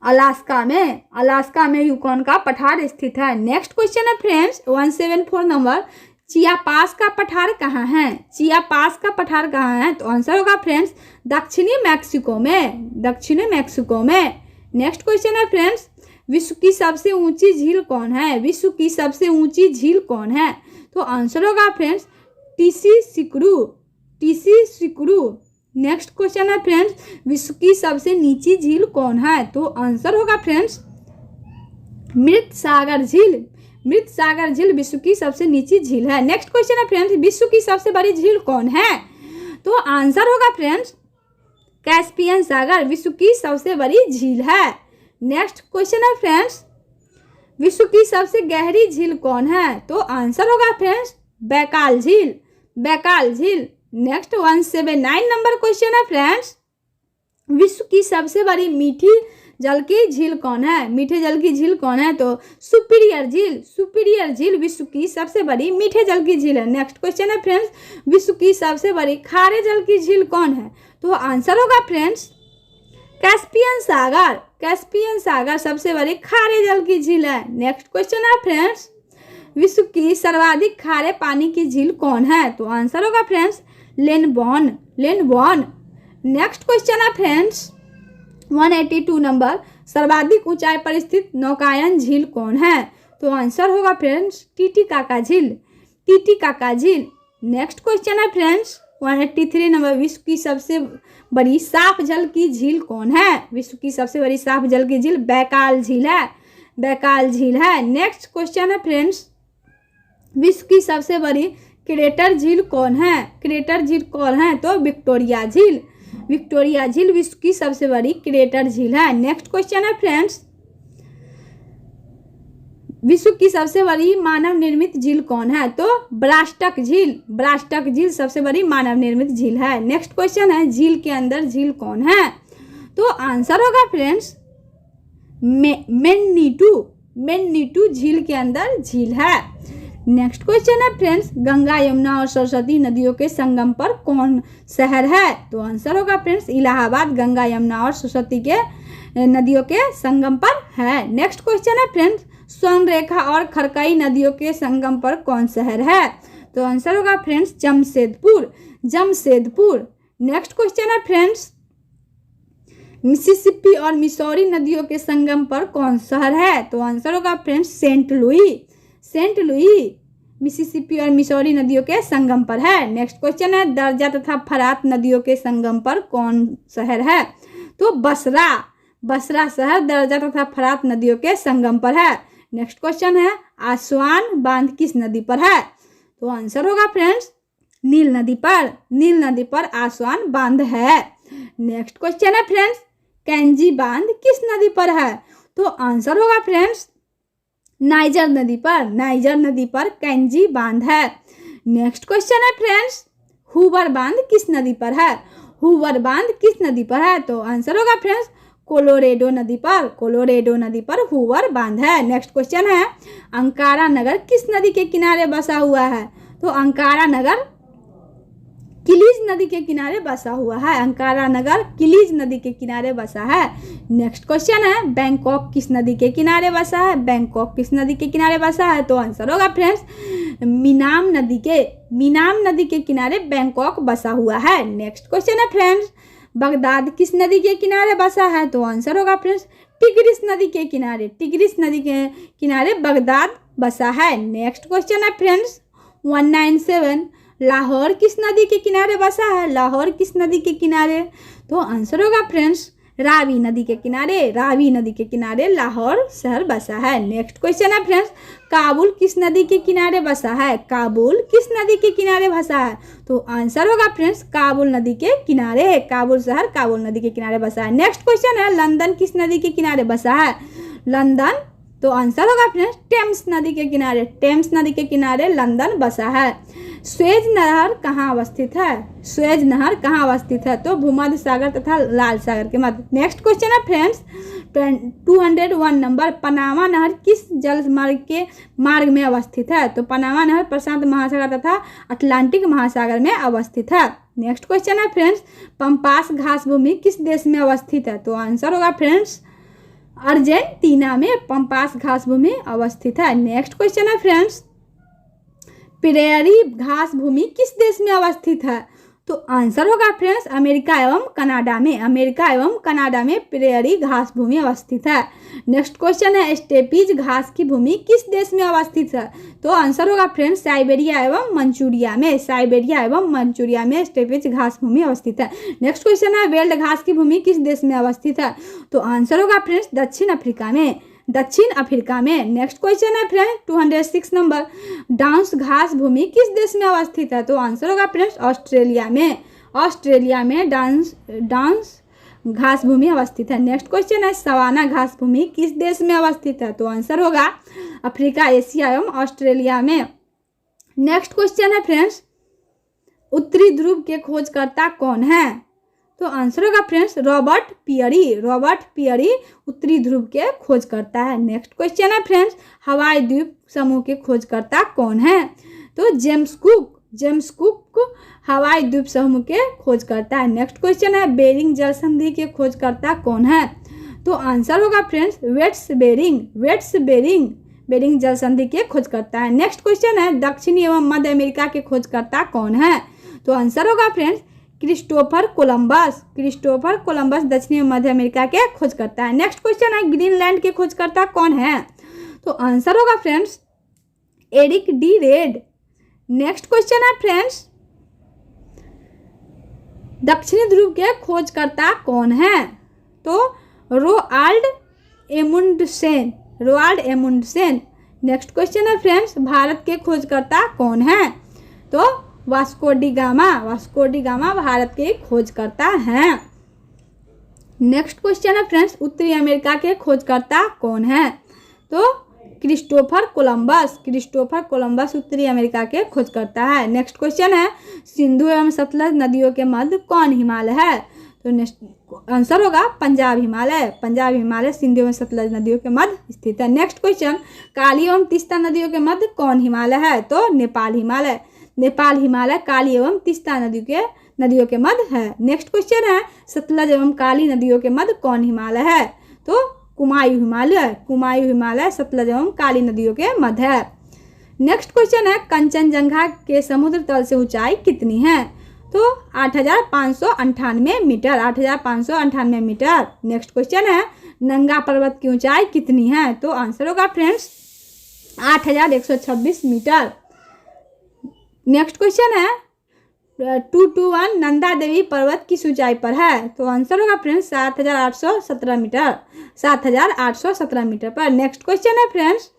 अलास्का में। अलास्का में यूकॉन का पठार स्थित है। नेक्स्ट क्वेश्चन है फ्रेंड्स 174 नंबर, चियापास का पठार कहाँ है? चियापास का पठार कहाँ है? तो आंसर होगा फ्रेंड्स दक्षिणी मैक्सिको में। दक्षिणी मैक्सिको में। नेक्स्ट क्वेश्चन है फ्रेंड्स, विश्व की सबसे ऊंची झील कौन है? विश्व की सबसे ऊंची झील कौन है? तो आंसर होगा फ्रेंड्स टीसीसिक्रू। टीसीसिक्रू। नेक्स्ट क्वेश्चन है फ्रेंड्स, विश्व की सबसे नीची झील कौन है? तो आंसर होगा फ्रेंड्स मृत सागर झील। मृत सागर झील विश्व की सबसे नीची झील है। नेक्स्ट क्वेश्चन है फ्रेंड्स, विश्व की सबसे बड़ी झील कौन है? तो आंसर होगा फ्रेंड्स कैस्पियन सागर विश्व की सबसे बड़ी झील है। नेक्स्ट क्वेश्चन है फ्रेंड्स, विश्व की सबसे गहरी झील कौन है? तो आंसर होगा फ्रेंड्स बैकाल झील। बैकाल झील। नेक्स्ट 179 नंबर क्वेश्चन है फ्रेंड्स, विश्व की सबसे बड़ी मीठी जल की झील कौन है? मीठे जल की झील कौन है? तो सुपीरियर झील। सुपीरियर झील विश्व की सबसे बड़ी मीठे जल की झील है। नेक्स्ट क्वेश्चन है फ्रेंड्स, विश्व की सबसे बड़ी खारे जल की झील कौन है? तो आंसर होगा फ्रेंड्स कैस्पियन सागर। कैस्पियन सागर सबसे बड़ी खारे जल की झील है। नेक्स्ट क्वेश्चन है फ्रेंड्स, विश्व की सर्वाधिक खारे पानी की झील कौन है? तो आंसर होगा फ्रेंड्स लेनबॉन। लेनबॉन। नेक्स्ट क्वेश्चन है फ्रेंड्स 182 नंबर, सर्वाधिक ऊंचाई पर स्थित नौकायन झील कौन है? तो आंसर होगा फ्रेंड्स टीटीकाका झील। टीटीकाका झील। नेक्स्ट क्वेश्चन है फ्रेंड्स 183 नंबर, विश्व की सबसे बड़ी साफ जल की झील कौन है? विश्व की सबसे बड़ी साफ जल की झील बैकाल झील है। बैकाल झील है। नेक्स्ट क्वेश्चन है फ्रेंड्स, विश्व की सबसे बड़ी क्रेटर झील कौन है? क्रेटर झील कौन है? तो विक्टोरिया झील। विक्टोरिया झील विश्व की सबसे बड़ी क्रेटर झील है। नेक्स्ट क्वेश्चन है फ्रेंड्स, विश्व की सबसे बड़ी मानव निर्मित झील कौन है? तो ब्रास्टक झील। ब्रास्टक झील सबसे बड़ी मानव निर्मित झील है। नेक्स्ट क्वेश्चन है, झील के अंदर झील कौन है? तो आंसर होगा फ्रेंड्स मेन्नीटू। मेन्नीटू झील के अंदर झील है। नेक्स्ट क्वेश्चन है फ्रेंड्स, गंगा यमुना और सरस्वती नदियों के संगम पर कौन शहर है? तो आंसर होगा फ्रेंड्स इलाहाबाद। गंगा यमुना और सरस्वती के नदियों के संगम पर है। नेक्स्ट क्वेश्चन है फ्रेंड्स, स्वर्णरेखा और खरकई नदियों के संगम पर कौन शहर है? तो आंसर होगा friends Jamshedpur. Jamshedpur. Next question है फ्रेंड्स, मिसिसिपी और मिसौरी नदियों के संगम पर कौन शहर है? तो आंसर होगा friends Saint Louis. Saint Louis Mississippi और मिसौरी नदियों के संगम पर है। नेक्स्ट क्वेश्चन है, दर्जा तथा फरात नदियों के संगम पर कौन शहर है? तो बसरा। बसरा शहर दर्जा तथा फरात नदियों के संगम पर है। नेक्स्ट क्वेश्चन है, आसवान बांध किस नदी पर है? तो आंसर होगा फ्रेंड्स नील नदी पर। नील नदी पर आसवान बांध है। नेक्स्ट क्वेश्चन है फ्रेंड्स, कैंजी बांध किस नदी पर है? तो आंसर होगा फ्रेंड्स नाइजर नदी पर। नाइजर नदी पर कैंजी बांध है। नेक्स्ट क्वेश्चन है फ्रेंड्स, हुबर बांध किस नदी पर है? हुबर बांध किस नदी पर है? तो आंसर होगा फ्रेंड्स कोलोरेडो नदी पर। कोलोरेडो नदी पर हुबर बांध है। नेक्स्ट क्वेश्चन है, अंकारा नगर किस नदी के किनारे बसा हुआ है? तो अंकारा नगर किलीज नदी के किनारे बसा हुआ है। अंकारा नगर किलीज नदी के किनारे बसा है। नेक्स्ट क्वेश्चन है, बैंकॉक किस नदी के किनारे बसा है? बैंकॉक किस नदी के किनारे बसा है? तो आंसर होगा फ्रेंड्स मीनाम नदी के किनारे बैंकॉक बसा हुआ है। नेक्स्ट क्वेश्चन है फ्रेंड्स, बगदाद किस नदी के किनारे बसा है? तो आंसर होगा फ्रेंड्स टिग्रिस नदी के किनारे। टिग्रिस नदी के किनारे बगदाद बसा है। नेक्स्ट क्वेश्चन है फ्रेंड्स 197, लाहौर किस नदी के किनारे बसा है? लाहौर किस नदी के किनारे? तो आंसर होगा फ्रेंड्स रावी नदी के किनारे। रावी नदी के किनारे लाहौर शहर बसा है। नेक्स्ट क्वेश्चन है फ्रेंड्स, काबुल किस नदी के किनारे बसा है? काबुल किस नदी के किनारे बसा है? तो आंसर होगा फ्रेंड्स काबुल नदी के किनारे। काबुल शहर काबुल नदी के किनारे बसा है। नेक्स्ट क्वेश्चन है, लंदन किस नदी के किनारे बसा है? लंदन, तो आंसर होगा फ्रेंड्स टेम्स नदी के किनारे। टेम्स नदी के किनारे लंदन बसा है। स्वेज नहर कहाँ अवस्थित है? स्वेज नहर कहाँ अवस्थित है? तो भूमध्य सागर तथा लाल सागर के मध्य। नेक्स्ट क्वेश्चन है फ्रेंड्स 201 नंबर, पनामा नहर किस जल मार्ग में अवस्थित है? तो पनामा नहर प्रशांत महासागर तथा अटलांटिक महासागर में अवस्थित है। नेक्स्ट क्वेश्चन है फ्रेंड्स, पंपास घास भूमि किस देश में अवस्थित है? तो आंसर होगा फ्रेंड्स अर्जेंटीना में पंपास घास भूमि अवस्थित है। नेक्स्ट क्वेश्चन है फ्रेंड्स, प्रेयरी घास भूमि किस देश में अवस्थित है? तो आंसर होगा फ्रेंड्स अमेरिका एवं कनाडा में। अमेरिका एवं कनाडा में प्रेयरी घास भूमि अवस्थित है। नेक्स्ट क्वेश्चन है, स्टेपीज घास की भूमि किस देश में अवस्थित है? तो आंसर होगा फ्रेंड्स साइबेरिया एवं मंचूरिया में। साइबेरिया एवं मंचूरिया में स्टेपीज घास भूमि अवस्थित है। नेक्स्ट क्वेश्चन है, वेल्ड घास की भूमि किस देश में अवस्थित है? तो आंसर होगा फ्रेंड्स दक्षिण अफ्रीका में। दक्षिण अफ्रीका में। नेक्स्ट क्वेश्चन है फ्रेंड्स 206 नंबर, डांस घास भूमि किस देश में अवस्थित है? तो आंसर होगा फ्रेंड्स ऑस्ट्रेलिया में। ऑस्ट्रेलिया में डांस घास भूमि अवस्थित है। नेक्स्ट क्वेश्चन है, सवाना घास भूमि किस देश में अवस्थित है? तो आंसर होगा अफ्रीका, एशिया एवं ऑस्ट्रेलिया में। नेक्स्ट क्वेश्चन है फ्रेंड्स उत्तरी ध्रुव के खोजकर्ता कौन है? तो आंसर होगा friends Robert Peary. Robert Peary उत्तरी ध्रुव के खोजकर्ता है। नेक्स्ट क्वेश्चन है फ्रेंड्स, हवाई द्वीप समूह के खोजकर्ता कौन है? तो जेम्स कुक। जेम्स कुक हवाई द्वीप समूह के खोजकर्ता है। नेक्स्ट क्वेश्चन है, बेरिंग जल संधि के खोजकर्ता कौन है? तो आंसर होगा friends Vitus Bering. Vitus Bering Bering जल संधि के खोजकर्ता है। नेक्स्ट क्वेश्चन है, दक्षिणी एवं मध्य अमेरिका के खोजकर्ता कौन है? तो आंसर होगा friends Christopher Columbus. Christopher Columbus दक्षिणी एवं मध्य अमेरिका के खोजकर्ता है। नेक्स्ट क्वेश्चन है, ग्रीनलैंड के खोजकर्ता कौन है? तो आंसर होगा friends Erik the Red. Next question है फ्रेंड्स, दक्षिणी ध्रुव के खोजकर्ता कौन है? तो Roald Amundsen. Roald Amundsen. Next question है फ्रेंड्स, भारत के खोजकर्ता कौन है? तो Vasco da Gama. Vasco da Gama भारत के खोजकर्ता हैं। नेक्स्ट क्वेश्चन है फ्रेंड्स, उत्तरी अमेरिका के खोजकर्ता कौन है? तो क्रिस्टोफर कोलंबस। क्रिस्टोफर कोलंबस उत्तरी अमेरिका के खोजकर्ता है। नेक्स्ट क्वेश्चन है, सिंधु एवं सतलज नदियों के मध्य कौन हिमालय है? तो नेक्स्ट आंसर होगा पंजाब हिमालय। पंजाब हिमालय सिंधु एवं सतलज नदियों के मध्य स्थित है। नेक्स्ट क्वेश्चन, काली एवं तीस्ता नदियों के मध्य कौन हिमालय है? तो नेपाल हिमालय। नेपाल हिमालय काली एवं तीस्ता नदियों के मध्य है। नेक्स्ट क्वेश्चन है, सतलज एवं काली नदियों के मध्य कौन हिमालय है? तो कुमायूं हिमालय। कुमायूं हिमालय सतलज एवं काली नदियों के मध्य है। नेक्स्ट क्वेश्चन है, कंचनजंगा के समुद्र तल से ऊंचाई कितनी है? तो 8,598 मीटर। 8,598 मीटर। नेक्स्ट क्वेश्चन है, नंगा पर्वत की ऊंचाई कितनी है? तो आंसर होगा फ्रेंड्स 8,126 मीटर। नेक्स्ट क्वेश्चन है, 221 नंदा देवी पर्वत किस ऊंचाई पर है? तो आंसर होगा फ्रेंड्स 7,817 मीटर। 7,817 मीटर पर। नेक्स्ट क्वेश्चन है फ्रेंड्स,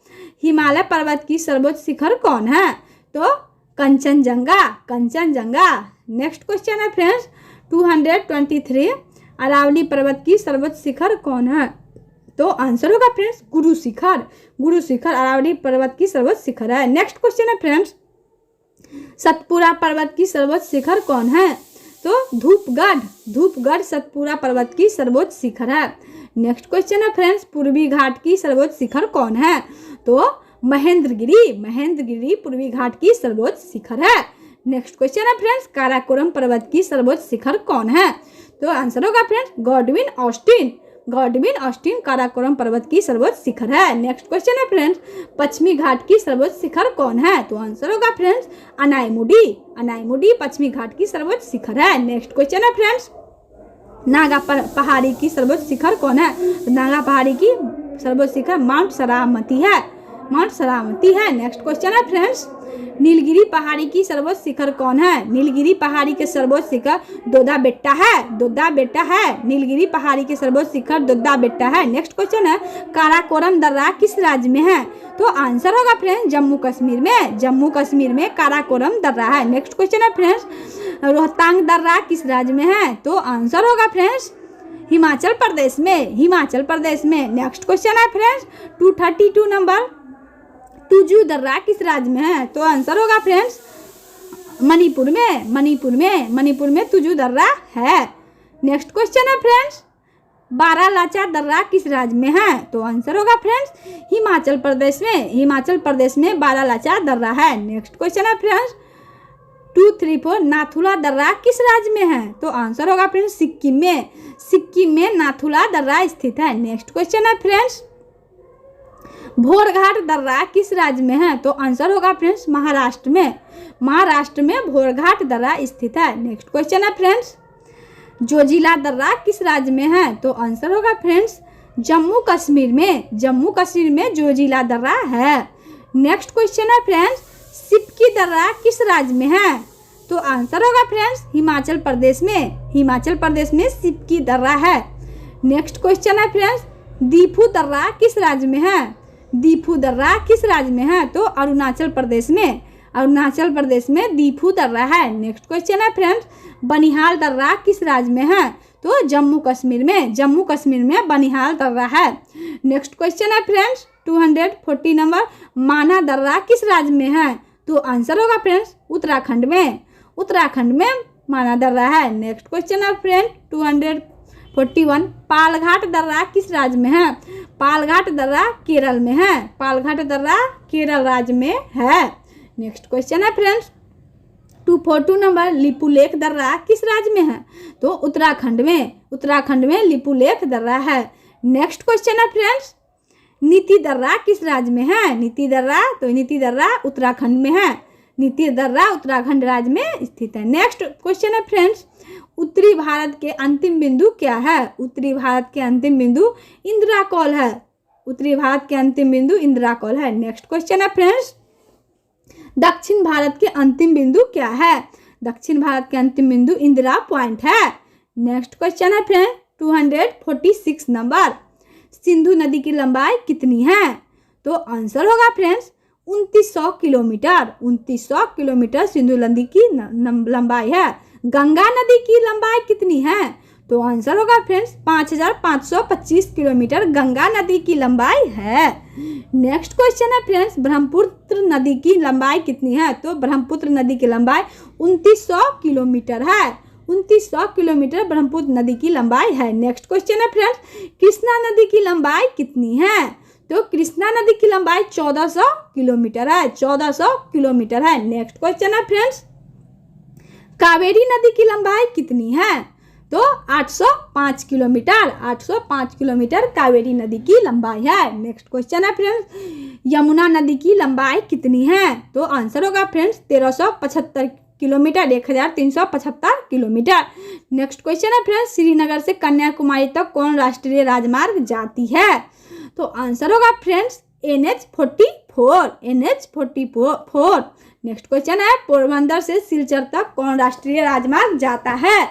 हिमालय पर्वत की सर्वोच्च शिखर कौन है? तो कंचनजंगा। कंचनजंगा। नेक्स्ट क्वेश्चन है फ्रेंड्स, 223 अरावली पर्वत की सर्वोच्च शिखर कौन है? तो आंसर होगा फ्रेंड्स गुरु शिखर। गुरु शिखर अरावली पर्वत की सर्वोच्च शिखर है। नेक्स्ट क्वेश्चन है फ्रेंड्स, सतपुड़ा पर्वत की सर्वोच्च शिखर कौन है? तो धूपगढ़। धूपगढ़ सतपुड़ा पर्वत की सर्वोच्च शिखर है। नेक्स्ट क्वेश्चन है फ्रेंड्स, पूर्वी घाट की सर्वोच्च शिखर कौन है? तो महेंद्रगिरी। महेंद्रगिरी पूर्वी घाट की सर्वोच्च शिखर है। नेक्स्ट क्वेश्चन है फ्रेंड्स, काराकोरम पर्वत की सर्वोच्च शिखर कौन है? तो आंसर होगा friends Godwin Austen. Godwin Austen Karakoram पर्वत की सर्वोच्च शिखर है। नेक्स्ट क्वेश्चन है फ्रेंड्स, पश्चिमी घाट की सर्वोच्च शिखर कौन है? तो आंसर होगा फ्रेंड्स अनायमुडी। अनायमुडी पश्चिमी घाट की सर्वोच्च शिखर है। नेक्स्ट क्वेश्चन है फ्रेंड्स, नागा पहाड़ी की सर्वोच्च शिखर कौन है? तो नागा पहाड़ी की सर्वोच्च शिखर माउंट सरामती है। माउंट सरामती है। नेक्स्ट क्वेश्चन है फ्रेंड्स, नीलगिरी पहाड़ी की सर्वोच्च शिखर कौन है? नीलगिरी पहाड़ी के सर्वोच्च शिखर दोदा बेट्टा है। दोदा बेट्टा है। नीलगिरी पहाड़ी के सर्वोच्च शिखर दोदा बेट्टा है। नेक्स्ट क्वेश्चन है, काराकोरम दर्रा किस राज्य में है? तो आंसर होगा फ्रेंड्स जम्मू कश्मीर में। जम्मू कश्मीर में काराकोरम दर्रा है। नेक्स्ट क्वेश्चन है फ्रेंड्स, रोहतांग दर्रा किस राज्य में है? तो आंसर होगा फ्रेंड्स हिमाचल प्रदेश में। हिमाचल प्रदेश में। नेक्स्ट क्वेश्चन है फ्रेंड्स, 232 नंबर, तुजू दर्रा किस राज्य में है? तो आंसर होगा फ्रेंड्स मणिपुर में। मणिपुर में। मणिपुर में तुजू दर्रा है। नेक्स्ट क्वेश्चन है फ्रेंड्स, बारालाचा दर्रा किस राज्य में है? तो आंसर होगा फ्रेंड्स हिमाचल प्रदेश में। हिमाचल प्रदेश में बारालाचा दर्रा है। नेक्स्ट क्वेश्चन है फ्रेंड्स, 234 नाथुला दर्रा किस राज्य में है? तो आंसर होगा फ्रेंड्स सिक्किम में। सिक्किम में नाथुला दर्रा स्थित है। नेक्स्ट क्वेश्चन है फ्रेंड्स, भोरघाट दर्रा किस राज्य में है? तो आंसर होगा फ्रेंड्स महाराष्ट्र में। महाराष्ट्र में भोरघाट दर्रा स्थित है। नेक्स्ट क्वेश्चन है फ्रेंड्स, जोजिला दर्रा किस राज्य में है? तो आंसर होगा फ्रेंड्स जम्मू कश्मीर में। जम्मू कश्मीर में जोजिला दर्रा है। नेक्स्ट क्वेश्चन है फ्रेंड्स, सिपकी दर्रा किस राज्य में है? तो आंसर होगा फ्रेंड्स हिमाचल प्रदेश में। हिमाचल प्रदेश में सिपकी दर्रा है। नेक्स्ट क्वेश्चन है फ्रेंड्स, दीफू दर्रा किस राज्य में है? दीफू दर्रा किस राज्य में है? तो अरुणाचल प्रदेश में। अरुणाचल प्रदेश में दीफू दर्रा है। नेक्स्ट क्वेश्चन है फ्रेंड्स, बनिहाल दर्रा किस राज्य में है? तो जम्मू कश्मीर में। जम्मू कश्मीर में बनिहाल दर्रा है। नेक्स्ट क्वेश्चन है फ्रेंड्स, 240 नंबर, माना दर्रा किस राज्य में है? तो आंसर होगा फ्रेंड्स उत्तराखंड में। उत्तराखंड में माना दर्रा है। नेक्स्ट क्वेश्चन है फ्रेंड 241, पालघाट दर्रा किस राज्य में है? पालघाट दर्रा केरल में है। पालघाट दर्रा केरल राज्य में है। नेक्स्ट क्वेश्चन है फ्रेंड्स 242 नंबर, लिपुलेख दर्रा किस राज्य में है? तो उत्तराखंड में। उत्तराखंड में लिपुलेख दर्रा है। नेक्स्ट क्वेश्चन है फ्रेंड्स, नीति दर्रा किस राज्य में है? नीति दर्रा, तो नीति दर्रा उत्तराखंड में है। नीति दर्रा उत्तराखंड राज्य में स्थित है। नेक्स्ट क्वेश्चन है फ्रेंड्स, उत्तरी भारत के अंतिम बिंदु क्या है? उत्तरी भारत के अंतिम बिंदु इंदिराकोल है। उत्तरी भारत के अंतिम बिंदु इंदिराकोल है। नेक्स्ट क्वेश्चन है फ्रेंड्स, दक्षिण भारत के अंतिम बिंदु क्या है? दक्षिण भारत के अंतिम बिंदु इंदिरा पॉइंट है। नेक्स्ट क्वेश्चन है फ्रेंड 246 नंबर, सिंधु नदी की लंबाई कितनी है? तो आंसर होगा फ्रेंड्स 2900 किलोमीटर। 2900 किलोमीटर सिंधु नदी की लंबाई है। गंगा नदी की लंबाई कितनी है? तो आंसर होगा फ्रेंड्स 5525 किलोमीटर गंगा नदी की लंबाई है। नेक्स्ट क्वेश्चन है फ्रेंड्स, ब्रह्मपुत्र नदी की लंबाई कितनी है? तो ब्रह्मपुत्र नदी की लंबाई 2900 किलोमीटर है। 2900 किलोमीटर ब्रह्मपुत्र नदी की लंबाई है। नेक्स्ट क्वेश्चन है फ्रेंड्स, कृष्णा नदी की लंबाई कितनी है? तो कृष्णा नदी की लंबाई 1400 किलोमीटर है। 1400 किलोमीटर है। नेक्स्ट क्वेश्चन है फ्रेंड्स, कावेरी नदी की लंबाई कितनी है? तो 805 किलोमीटर। 805 किलोमीटर कावेरी नदी की लंबाई है। नेक्स्ट क्वेश्चन है फ्रेंड्स, यमुना नदी की लंबाई कितनी है? तो आंसर होगा friends 1375 kilometre, 1375 kilometre. Next question है फ्रेंड्स, श्रीनगर से कन्याकुमारी तक कौन राष्ट्रीय राजमार्ग जाती है? तो आंसर होगा friends NH44। NH44। Next question है, पोरबंदर से सिलचर तक कौन राष्ट्रीय राजमार्ग जाता है?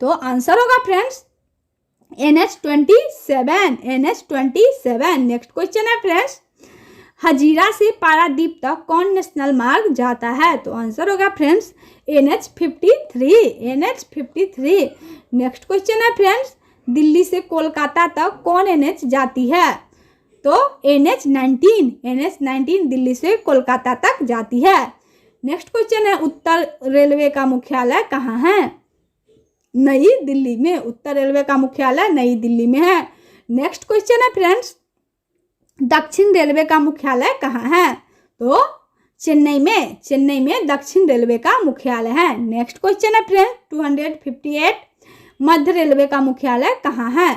तो आंसर होगा friends NH27। NH27। Next question है फ्रेंड्स, हजीरा से पारादीप तक कौन नेशनल मार्ग जाता है? तो आंसर होगा friends NH53। NH53। Next question है फ्रेंड्स, दिल्ली से कोलकाता तक कौन NH जाती है? तो NH19। NH19 दिल्ली से कोलकाता तक जाती है। नेक्स्ट क्वेश्चन है, उत्तर रेलवे का मुख्यालय कहाँ है? नई दिल्ली में। उत्तर रेलवे का मुख्यालय नई दिल्ली में है। नेक्स्ट क्वेश्चन है फ्रेंड्स, दक्षिण रेलवे का मुख्यालय कहाँ है? तो चेन्नई में। चेन्नई में दक्षिण रेलवे का मुख्यालय है। नेक्स्ट क्वेश्चन है फ्रेंड्स 258, मध्य रेलवे का मुख्यालय कहाँ है?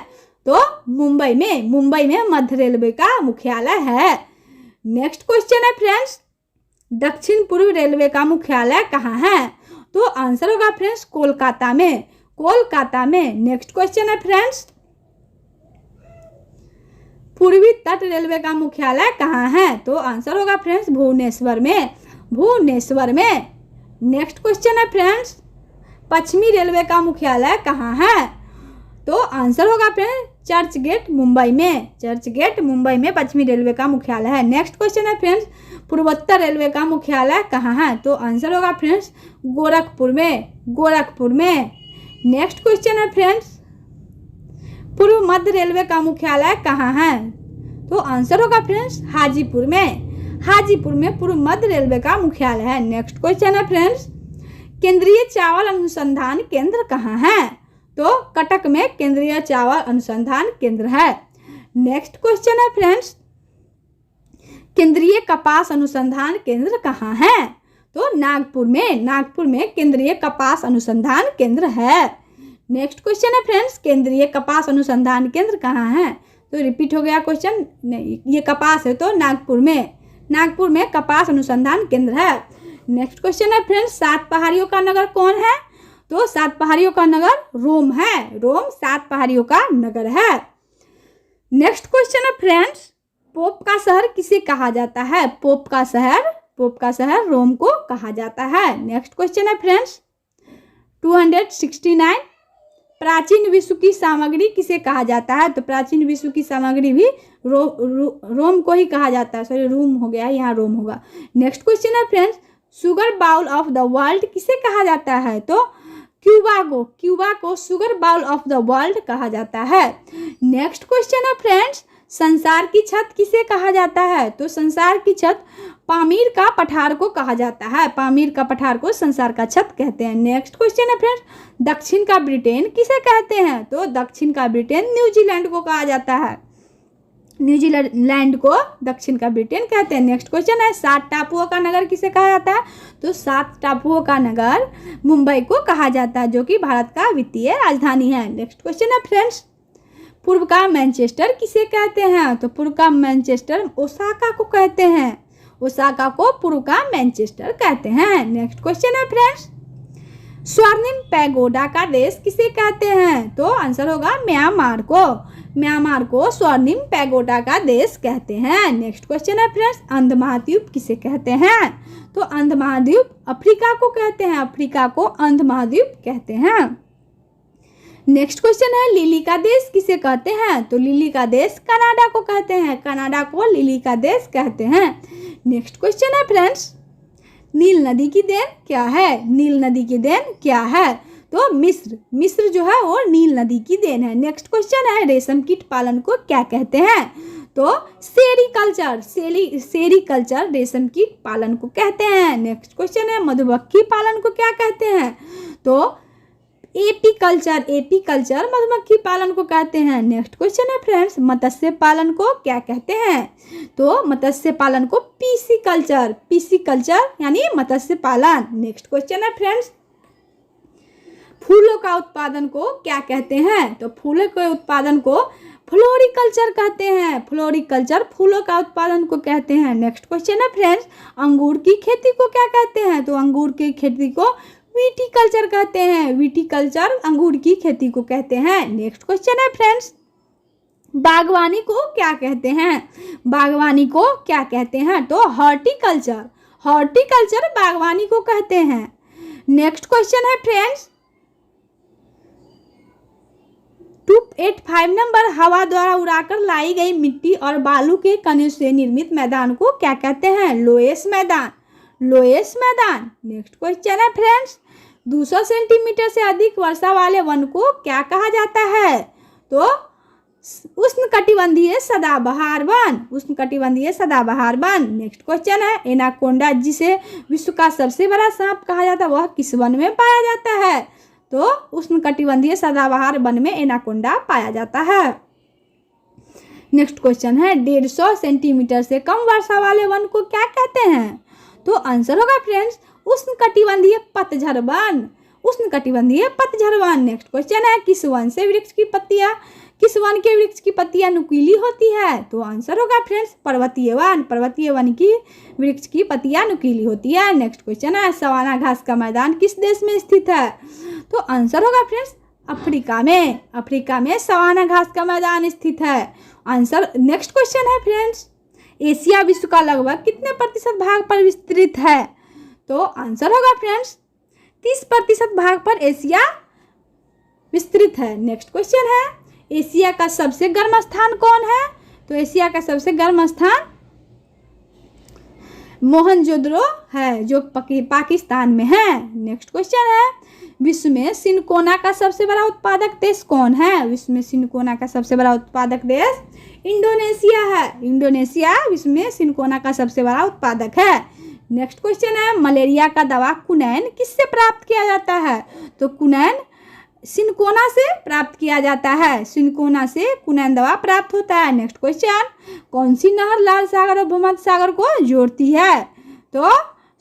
तो मुंबई में। मुंबई में मध्य रेलवे का मुख्यालय है। नेक्स्ट क्वेश्चन है फ्रेंड्स, दक्षिण पूर्व रेलवे का मुख्यालय कहाँ है? तो आंसर होगा फ्रेंड्स कोलकाता में। कोलकाता में। नेक्स्ट क्वेश्चन है फ्रेंड्स, पूर्वी तट रेलवे का मुख्यालय कहाँ है? तो आंसर होगा फ्रेंड्स भुवनेश्वर में। भुवनेश्वर में। नेक्स्ट क्वेश्चन है फ्रेंड्स, पश्चिमी रेलवे का मुख्यालय कहाँ है? तो आंसर होगा फ्रेंड्स चर्च गेट मुंबई में। चर्च गेट मुंबई में पश्चिमी रेलवे का मुख्यालय है। नेक्स्ट क्वेश्चन है फ्रेंड्स, पूर्वोत्तर रेलवे का मुख्यालय कहाँ है? तो आंसर होगा फ्रेंड्स गोरखपुर में। गोरखपुर में। नेक्स्ट क्वेश्चन है फ्रेंड्स, पूर्व मध्य रेलवे का मुख्यालय कहाँ है? तो आंसर होगा फ्रेंड्स हाजीपुर में। हाजीपुर में पूर्व मध्य रेलवे का मुख्यालय है। नेक्स्ट क्वेश्चन है फ्रेंड्स, केंद्रीय चावल अनुसंधान केंद्र कहाँ है? तो कटक में केंद्रीय चावल अनुसंधान केंद्र है। नेक्स्ट क्वेश्चन है फ्रेंड्स, केंद्रीय कपास अनुसंधान केंद्र कहाँ है? तो नागपुर में। नागपुर में केंद्रीय कपास अनुसंधान केंद्र है। नेक्स्ट क्वेश्चन है फ्रेंड्स, केंद्रीय कपास अनुसंधान केंद्र कहाँ है? तो रिपीट हो गया क्वेश्चन, ये कपास है तो नागपुर में। नागपुर में कपास अनुसंधान केंद्र है। नेक्स्ट क्वेश्चन है फ्रेंड्स, 7 पहाड़ियों का नगर कौन है? तो 7 पहाड़ियों का नगर रोम है। रोम 7 पहाड़ियों का नगर है। नेक्स्ट क्वेश्चन है फ्रेंड्स, पोप का शहर किसे कहा जाता है? पोप का शहर रोम को कहा जाता है। नेक्स्ट क्वेश्चन है फ्रेंड्स 269, प्राचीन विश्व की सामग्री किसे कहा जाता है? तो प्राचीन विश्व की सामग्री भी रोम को ही कहा जाता है। सॉरी, रोम हो गया, यहाँ रोम होगा। नेक्स्ट क्वेश्चन है friends, sugar bowl of the world किसे कहा जाता है? तो क्यूबा को sugar bowl of the world कहा जाता है। नेक्स्ट क्वेश्चन है फ्रेंड्स, संसार की छत किसे कहा जाता है? तो संसार की छत पामीर का पठार को कहा जाता है? पामीर का पठार को संसार का छत कहते हैं। नेक्स्ट क्वेश्चन है फ्रेंड्स, दक्षिण का ब्रिटेन किसे कहते हैं? तो दक्षिण का ब्रिटेन न्यूजीलैंड को कहा जाता है। न्यूजीलैंड को दक्षिण का ब्रिटेन कहते हैं। नेक्स्ट क्वेश्चन है, 7 टापुओं का नगर किसे कहा जाता है? तो 7 टापुओं का नगर मुंबई को कहा जाता है, जो कि भारत का वित्तीय राजधानी है। नेक्स्ट क्वेश्चन है फ्रेंड्स, पूर्व का मैनचेस्टर किसे कहते हैं? तो पूर्व का मैनचेस्टर ओसाका को कहते हैं। ओसाका को पूर्व का मैनचेस्टर कहते हैं। नेक्स्ट क्वेश्चन है फ्रेंड्स, स्वर्णिम पैगोडा का देश किसे कहते हैं? तो आंसर होगा म्यांमार को। म्यांमार को स्वर्णिम पैगोडा का देश कहते हैं। नेक्स्ट क्वेश्चन है फ्रेंड्स, अंध महाद्वीप किसे कहते हैं? तो अंध महाद्वीप अफ्रीका को कहते हैं। अफ्रीका को अंध महाद्वीप कहते हैं। नेक्स्ट क्वेश्चन है, लिली का देश किसे कहते हैं? तो लिली का देश कनाडा को कहते हैं। कनाडा को लिली का देश कहते हैं। नेक्स्ट क्वेश्चन है फ्रेंड्स, नील नदी की देन क्या है? नील नदी की देन क्या है? तो मिस्र जो है वो नील नदी की देन है। नेक्स्ट क्वेश्चन है, रेशम कीट पालन को क्या कहते हैं? तो सेरीकल्चर रेशम कीट पालन को कहते हैं। नेक्स्ट क्वेश्चन है, मधुमक्खी पालन को क्या कहते हैं? तो एपीकल्चर मधुमक्खी पालन को कहते हैं। नेक्स्ट क्वेश्चन है फ्रेंड्स, मत्स्य पालन को क्या कहते हैं? तो मत्स्य पालन को पीसीकल्चर यानी मत्स्य पालन। नेक्स्ट क्वेश्चन है फ्रेंड्स, फूलों का उत्पादन को क्या कहते हैं? तो फूलों के उत्पादन को फ्लोरिकल्चर कहते हैं। फ्लोरिकल्चर फूलों का उत्पादन को कहते हैं। नेक्स्ट क्वेश्चन है फ्रेंड्स, अंगूर की खेती को क्या कहते हैं? तो अंगूर की खेती को विटीकल्चर कहते हैं। विटीकल्चर अंगूर की खेती को कहते हैं। नेक्स्ट क्वेश्चन है फ्रेंड्स, बागवानी को क्या कहते हैं? बागवानी को क्या कहते हैं? तो हॉर्टिकल्चर बागवानी को कहते हैं। नेक्स्ट क्वेश्चन है फ्रेंड्स, 285 नंबर, हवा द्वारा उड़ाकर लाई गई मिट्टी और बालू के कणों से निर्मित मैदान को क्या कहते हैं? लोएस मैदान। नेक्स्ट क्वेश्चन है फ्रेंड्स, 200 सेंटीमीटर से अधिक वर्षा वाले वन को क्या कहा जाता है? तो उष्णकटिबंधीय सदाबहार वन। नेक्स्ट क्वेश्चन है, एनाकोंडा जिसे विश्व का सबसे बड़ा सांप कहा जाता है वह किस वन में पाया जाता है? तो उष्णकटिबंधीय सदाबहार वन में एनाकोंडा पाया जाता है। नेक्स्ट क्वेश्चन है, 150 सेंटीमीटर से कम वर्षा वाले वन को क्या कहते हैं? तो आंसर होगा फ्रेंड्स उष्णकटिबंधीय पतझड़ वन। नेक्स्ट क्वेश्चन है, किस वन के वृक्ष की पत्तियां नुकीली होती है? तो आंसर होगा फ्रेंड्स पर्वतीय वन की वृक्ष की पत्तियां नुकीली होती है। नेक्स्ट क्वेश्चन है, सवाना घास का मैदान किस देश में स्थित है? तो आंसर होगा फ्रेंड्स अफ्रीका में सवाना घास का मैदान स्थित है। आंसर। नेक्स्ट क्वेश्चन है फ्रेंड्स, एशिया विश्व का लगभग कितने प्रतिशत भाग पर विस्तृत है? तो आंसर होगा फ्रेंड्स 30% भाग पर एशिया विस्तृत है। नेक्स्ट क्वेश्चन है, एशिया का सबसे गर्म स्थान कौन है? तो एशिया का सबसे गर्म स्थान मोहनजोदड़ो है, जो पाकिस्तान में है। नेक्स्ट क्वेश्चन है, विश्व में सिनकोना का सबसे बड़ा उत्पादक देश कौन है? विश्व में सिनकोना का सबसे बड़ा उत्पादक देश इंडोनेशिया है। इंडोनेशिया विश्व में सिनकोना का सबसे बड़ा उत्पादक है। नेक्स्ट क्वेश्चन है, मलेरिया का दवा कुनैन किससे प्राप्त किया जाता है? तो कुनैन सिनकोना से प्राप्त किया जाता है। सिनकोना से कुनैन दवा प्राप्त होता है। नेक्स्ट क्वेश्चन, कौन सी नहर लाल सागर और भूमध्य सागर को जोड़ती है? तो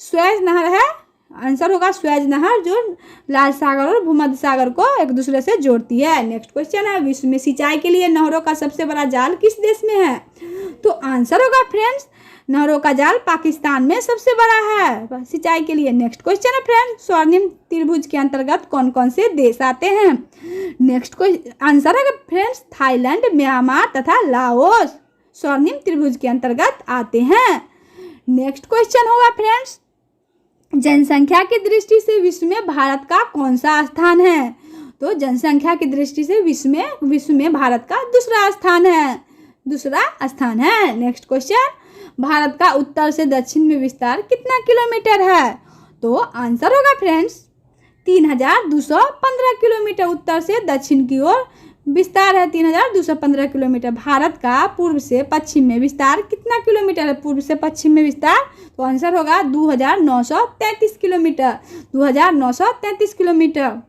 स्वेज नहर है। आंसर होगा स्वेज नहर, जो लाल सागर और भूमध्य सागर को एक दूसरे से जोड़ती है। नेक्स्ट क्वेश्चन है, विश्व में सिंचाई के लिए नहरों का सबसे बड़ा जाल किस देश में है? तो आंसर होगा फ्रेंड्स नहरों का जाल पाकिस्तान में सबसे बड़ा है सिंचाई के लिए। नेक्स्ट क्वेश्चन है फ्रेंड्स, स्वर्णिम त्रिभुज के अंतर्गत कौन कौन से देश आते हैं? नेक्स्ट आंसर है फ्रेंड्स थाईलैंड, म्यांमार तथा लाओस स्वर्णिम त्रिभुज के अंतर्गत आते हैं। नेक्स्ट क्वेश्चन होगा फ्रेंड्स, जनसंख्या की दृष्टि से विश्व में भारत का कौन सा स्थान है? तो जनसंख्या की दृष्टि से विश्व में भारत का दूसरा स्थान है। नेक्स्ट क्वेश्चन, भारत का उत्तर से दक्षिण में विस्तार कितना किलोमीटर है? तो आंसर होगा फ्रेंड्स 3215 किलोमीटर उत्तर से दक्षिण की ओर विस्तार है 3215 किलोमीटर। भारत का पूर्व से पश्चिम में विस्तार कितना किलोमीटर है? पूर्व से पश्चिम में विस्तार, तो आंसर होगा 2933 किलोमीटर, 2933 किलोमीटर।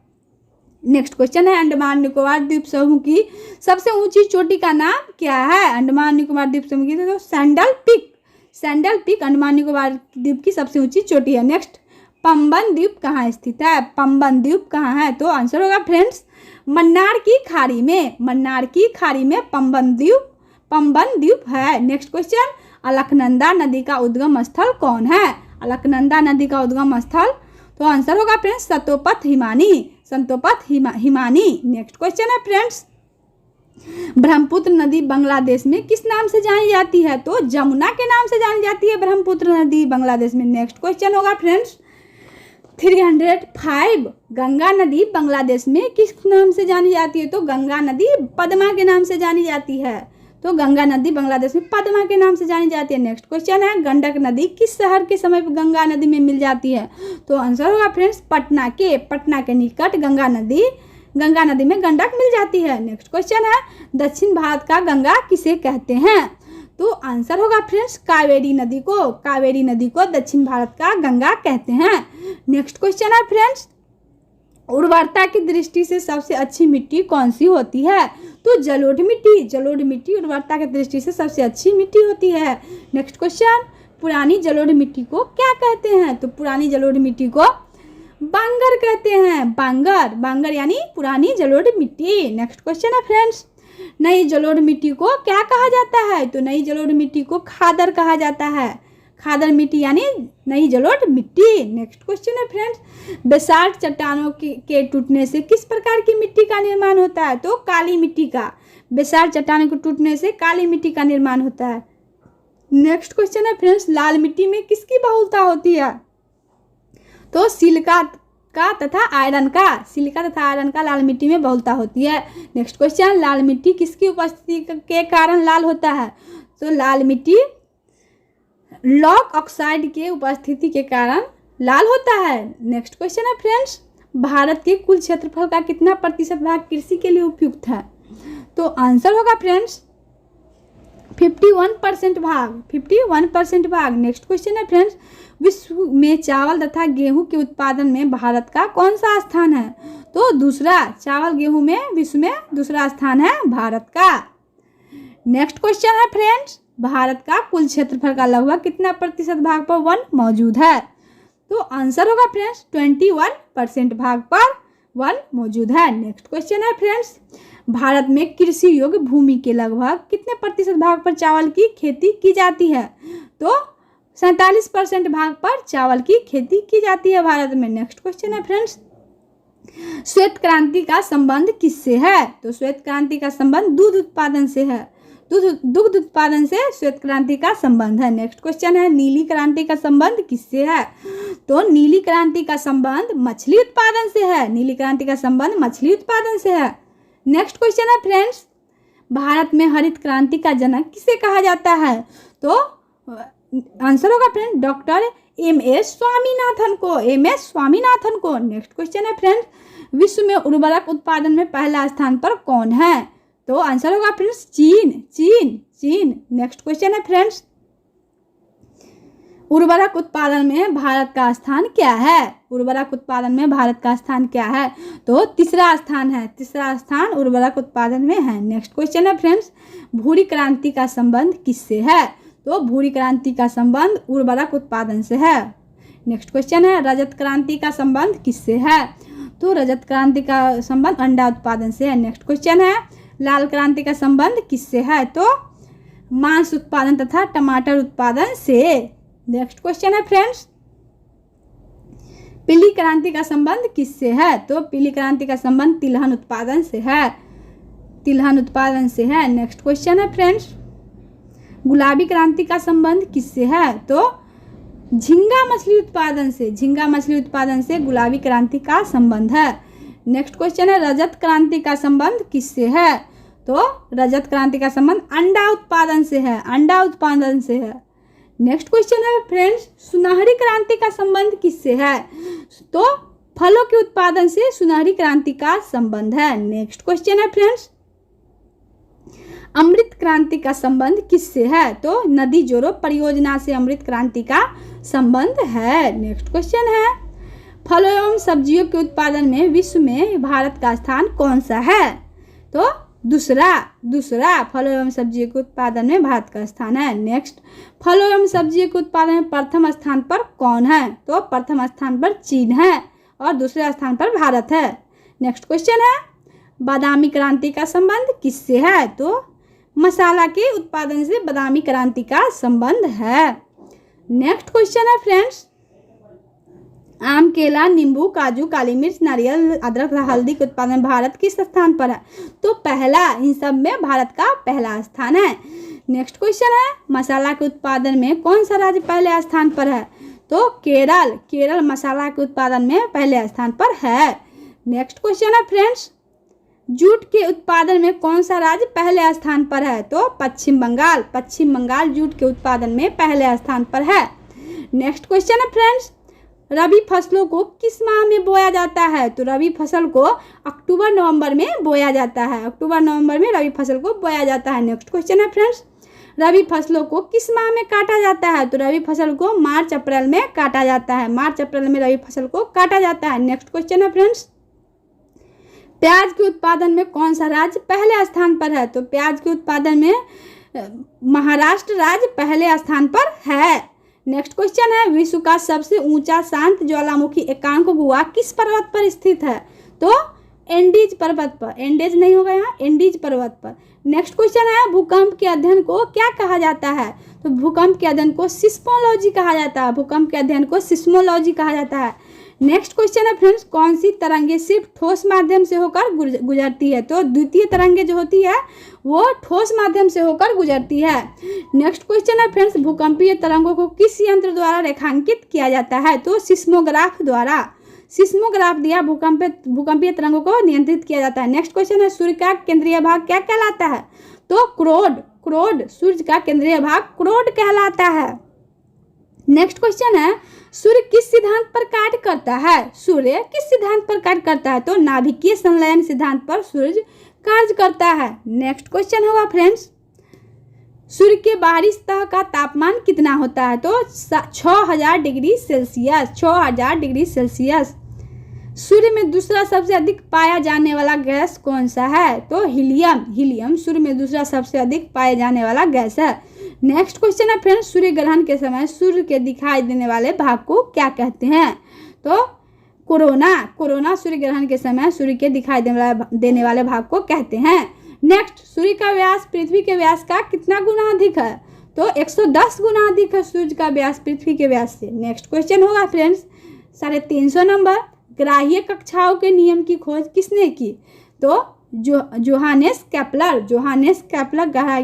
नेक्स्ट क्वेश्चन है, अंडमान निकोबार द्वीप समूह की सबसे ऊंची चोटी का नाम क्या है? अंडमान निकोबार द्वीप समूह की तो sandal peak, sandal peak Andaman Nicobar द्वीप की सबसे ऊंची चोटी है। नेक्स्ट, पंबन द्वीप कहाँ स्थित है? पंबन द्वीप कहाँ है? तो आंसर होगा फ्रेंड्स मन्नार की खाड़ी में, मन्नार की खाड़ी में पंबन द्वीप है। नेक्स्ट क्वेश्चन, अलकनंदा नदी का उद्गम स्थल कौन है? अलकनंदा नदी का उद्गम स्थल, तो आंसर होगा फ्रेंड्स सतोपथ हिमानी, संतोपथ हिमानी। नेक्स्ट क्वेश्चन है फ्रेंड्स, ब्रह्मपुत्र नदी बांग्लादेश में किस नाम से जानी जाती है? तो जमुना के नाम से जानी जाती है ब्रह्मपुत्र नदी बांग्लादेश में। नेक्स्ट क्वेश्चन होगा फ्रेंड्स 305, गंगा नदी बांग्लादेश में किस नाम से जानी जाती है? तो गंगा नदी पद्मा के नाम से जानी जाती है, तो गंगा नदी बांग्लादेश में पद्मा के नाम से जानी जाती है। नेक्स्ट क्वेश्चन है, गंडक नदी किस शहर के समय पर गंगा नदी में मिल जाती है? तो आंसर होगा फ्रेंड्स पटना के निकट गंगा नदी में गंडक मिल जाती है। नेक्स्ट क्वेश्चन है, दक्षिण भारत का गंगा किसे कहते हैं? तो आंसर होगा फ्रेंड्स कावेरी नदी को दक्षिण भारत का गंगा कहते हैं। नेक्स्ट क्वेश्चन है फ्रेंड्स, उर्वरता की दृष्टि से सबसे अच्छी मिट्टी कौन सी होती है? तो जलोढ़ मिट्टी उर्वरता की दृष्टि से सबसे अच्छी मिट्टी होती है। नेक्स्ट क्वेश्चन, पुरानी जलोढ़ मिट्टी को क्या कहते हैं? तो पुरानी जलोढ़ मिट्टी को बांगर कहते हैं, बांगर यानी पुरानी जलोढ़ मिट्टी। नेक्स्ट क्वेश्चन है फ्रेंड्स, नई जलोढ़ मिट्टी को क्या कहा जाता है? तो नई जलोढ़ मिट्टी को खादर कहा जाता है, खादर मिट्टी यानी नई जलोढ़ मिट्टी। नेक्स्ट क्वेश्चन है फ्रेंड्स, बेसाल्ट चट्टानों के टूटने से किस प्रकार की मिट्टी का निर्माण होता है? तो काली मिट्टी का, बेसाल्ट चट्टानों के टूटने से काली मिट्टी का निर्माण होता है। नेक्स्ट क्वेश्चन है फ्रेंड्स, लाल मिट्टी में किसकी बहुलता होती है? तो सिलिका का तथा आयरन का लाल मिट्टी में बहुलता होती है। नेक्स्ट क्वेश्चन, लाल मिट्टी किसकी उपस्थिति के कारण लाल होता है? तो लाल मिट्टी लॉक ऑक्साइड के उपस्थिति के कारण लाल होता है। नेक्स्ट क्वेश्चन है फ्रेंड्स, भारत के कुल क्षेत्रफल का कितना प्रतिशत भाग कृषि के लिए उपयुक्त है? तो आंसर होगा फ्रेंड्स 51% भाग। नेक्स्ट क्वेश्चन है फ्रेंड्स, विश्व में चावल तथा गेहूं के उत्पादन में भारत का कौन सा स्थान है? तो दूसरा, चावल गेहूं में विश्व में दूसरा स्थान है भारत का। नेक्स्ट क्वेश्चन है फ्रेंड्स, भारत का कुल क्षेत्रफल का लगभग कितना प्रतिशत भाग पर वन मौजूद है? तो आंसर होगा फ्रेंड्स 21% भाग पर वन मौजूद है। नेक्स्ट क्वेश्चन है फ्रेंड्स, भारत में कृषि योग्य भूमि के लगभग कितने प्रतिशत भाग पर चावल की खेती की जाती है? तो 47% भाग पर चावल की खेती की जाती है भारत में। नेक्स्ट क्वेश्चन है फ्रेंड्स, श्वेत क्रांति का संबंध किससे है? तो श्वेत क्रांति का संबंध दुग्ध उत्पादन से है, दुग्ध उत्पादन से श्वेत क्रांति का संबंध है। नेक्स्ट क्वेश्चन है, नीली क्रांति का संबंध किससे है? तो नीली क्रांति का संबंध मछली उत्पादन से है, नीली क्रांति का संबंध मछली उत्पादन से है। नेक्स्ट क्वेश्चन है फ्रेंड्स, भारत में हरित क्रांति का जनक किसे कहा जाता है? तो आंसर होगा फ्रेंड्स डॉक्टर एम.एस. स्वामीनाथन को। नेक्स्ट क्वेश्चन है फ्रेंड्स, विश्व में उर्वरक उत्पादन में पहला स्थान पर कौन है? तो आंसर होगा फ्रेंड्स चीन। नेक्स्ट क्वेश्चन है फ्रेंड्स, उर्वरक उत्पादन में भारत का स्थान क्या है? तो तीसरा स्थान उर्वरक उत्पादन में है। नेक्स्ट क्वेश्चन है फ्रेंड्स, भूरी क्रांति का संबंध किससे है? तो भूरी क्रांति का संबंध उर्वरक उत्पादन से है। नेक्स्ट क्वेश्चन है, रजत क्रांति का संबंध किससे है? तो रजत क्रांति का संबंध अंडा उत्पादन से है। नेक्स्ट क्वेश्चन है, लाल क्रांति का संबंध किससे है? तो मांस उत्पादन तथा टमाटर उत्पादन से। नेक्स्ट क्वेश्चन है फ्रेंड्स, पीली क्रांति का संबंध किससे है? तो पीली क्रांति का संबंध तिलहन उत्पादन से है। नेक्स्ट क्वेश्चन है फ्रेंड्स, गुलाबी क्रांति का संबंध किससे है? तो झींगा मछली उत्पादन से गुलाबी क्रांति का संबंध है। नेक्स्ट क्वेश्चन है, रजत क्रांति का संबंध किससे है? तो रजत क्रांति का संबंध अंडा उत्पादन से है। नेक्स्ट क्वेश्चन है फ्रेंड्स, सुनहरी क्रांति का संबंध किससे है? तो फलों के उत्पादन से सुनहरी क्रांति का संबंध है। नेक्स्ट क्वेश्चन है फ्रेंड्स, अमृत क्रांति का संबंध किससे है? तो नदी जोड़ो परियोजना से अमृत क्रांति का संबंध है। नेक्स्ट क्वेश्चन है, फलों एवं सब्जियों के उत्पादन में विश्व में भारत का स्थान कौन सा है? तो दूसरा फलों एवं सब्जियों के उत्पादन में भारत का स्थान है। नेक्स्ट, फलों एवं सब्जियों के उत्पादन में प्रथम स्थान पर कौन है? तो प्रथम स्थान पर चीन है और दूसरे स्थान पर भारत है। नेक्स्ट क्वेश्चन है, बादामी क्रांति का संबंध किससे है? तो मसाला के उत्पादन से बादामी क्रांति का संबंध है। नेक्स्ट क्वेश्चन है फ्रेंड्स, आम, केला, नींबू, काजू, काली मिर्च, नारियल, अदरक, हल्दी के उत्पादन भारत किस स्थान पर है? तो पहला, इन सब में भारत का पहला स्थान है। नेक्स्ट क्वेश्चन है, मसाला के उत्पादन में कौन सा राज्य पहले स्थान पर है? तो केरल मसाला के उत्पादन में पहले स्थान पर है। नेक्स्ट क्वेश्चन है फ्रेंड्स, जूट के उत्पादन में कौन सा राज्य पहले स्थान पर है? तो पश्चिम बंगाल जूट के उत्पादन में पहले स्थान पर है। नेक्स्ट क्वेश्चन है फ्रेंड्स, रबी फसलों को किस माह में बोया जाता है? तो रबी फसल को अक्टूबर नवंबर में बोया जाता है। अक्टूबर नवंबर में रबी फसल को बोया जाता है। नेक्स्ट क्वेश्चन है फ्रेंड्स, रबी फसलों को किस माह में काटा जाता है? तो रबी फसल को मार्च अप्रैल में काटा जाता है। मार्च अप्रैल में रबी फसल को काटा जाता है। नेक्स्ट क्वेश्चन है फ्रेंड्स, प्याज के उत्पादन में कौन सा राज्य पहले स्थान पर है? तो प्याज के उत्पादन में महाराष्ट्र राज्य पहले स्थान पर है। नेक्स्ट क्वेश्चन है, विश्व का सबसे ऊंचा शांत ज्वालामुखी एकांक गुहा किस पर्वत पर स्थित है? तो एंडीज पर्वत पर, एंडेज नहीं होगा यहाँ, एंडीज पर्वत पर। नेक्स्ट क्वेश्चन है, भूकंप के अध्ययन को क्या कहा जाता है? तो भूकंप के अध्ययन को सिस्मोलॉजी कहा जाता है। भूकंप के अध्ययन को सिस्मोलॉजी कहा जाता है। नेक्स्ट क्वेश्चन है फ्रेंड्स, कौन सी तरंगे सिर्फ ठोस माध्यम से होकर गुजरती है? तो द्वितीय तरंगे जो होती है वो ठोस माध्यम से होकर गुजरती है। नेक्स्ट क्वेश्चन है फ्रेंड्स, भूकंपीय तरंगों को किस यंत्र द्वारा रेखांकित किया जाता है? तो सिस्मोग्राफ द्वारा। सिस्मोग्राफ दिया भूकंपीय तरंगों को नियंत्रित किया जाता है। नेक्स्ट क्वेश्चन है, सूर्य का केंद्रीय भाग क्या कहलाता है? तो क्रोड, सूर्य का केंद्रीय भाग क्रोड कहलाता है। नेक्स्ट क्वेश्चन है, सूर्य किस सिद्धांत पर कार्य करता है? सूर्य किस सिद्धांत पर कार्य करता है? तो नाभिकीय संलयन सिद्धांत पर सूर्य कार्य करता है। नेक्स्ट क्वेश्चन होगा फ्रेंड्स, सूर्य के बाहरी सतह का तापमान कितना होता है? तो 6000 डिग्री सेल्सियस। 6000 degree Celsius. सूर्य में दूसरा सबसे अधिक पाया जाने वाला गैस कौन सा है? तो हीलियम सूर्य में दूसरा सबसे अधिक पाए जाने वाला गैस है। नेक्स्ट क्वेश्चन है फ्रेंड्स, सूर्य ग्रहण के समय सूर्य के दिखाई देने वाले भाग को क्या कहते हैं? तो कोरोना सूर्य ग्रहण के समय सूर्य के दिखाई देने वाले भाग को कहते हैं। नेक्स्ट, सूर्य का व्यास पृथ्वी के व्यास का कितना गुना अधिक है? तो 110 गुना अधिक है सूर्य का व्यास पृथ्वी के व्यास से। नेक्स्ट क्वेश्चन होगा फ्रेंड्स 350 नंबर, ग्राह्य कक्षाओं के नियम की खोज किसने की? तो जोहानेस केपलर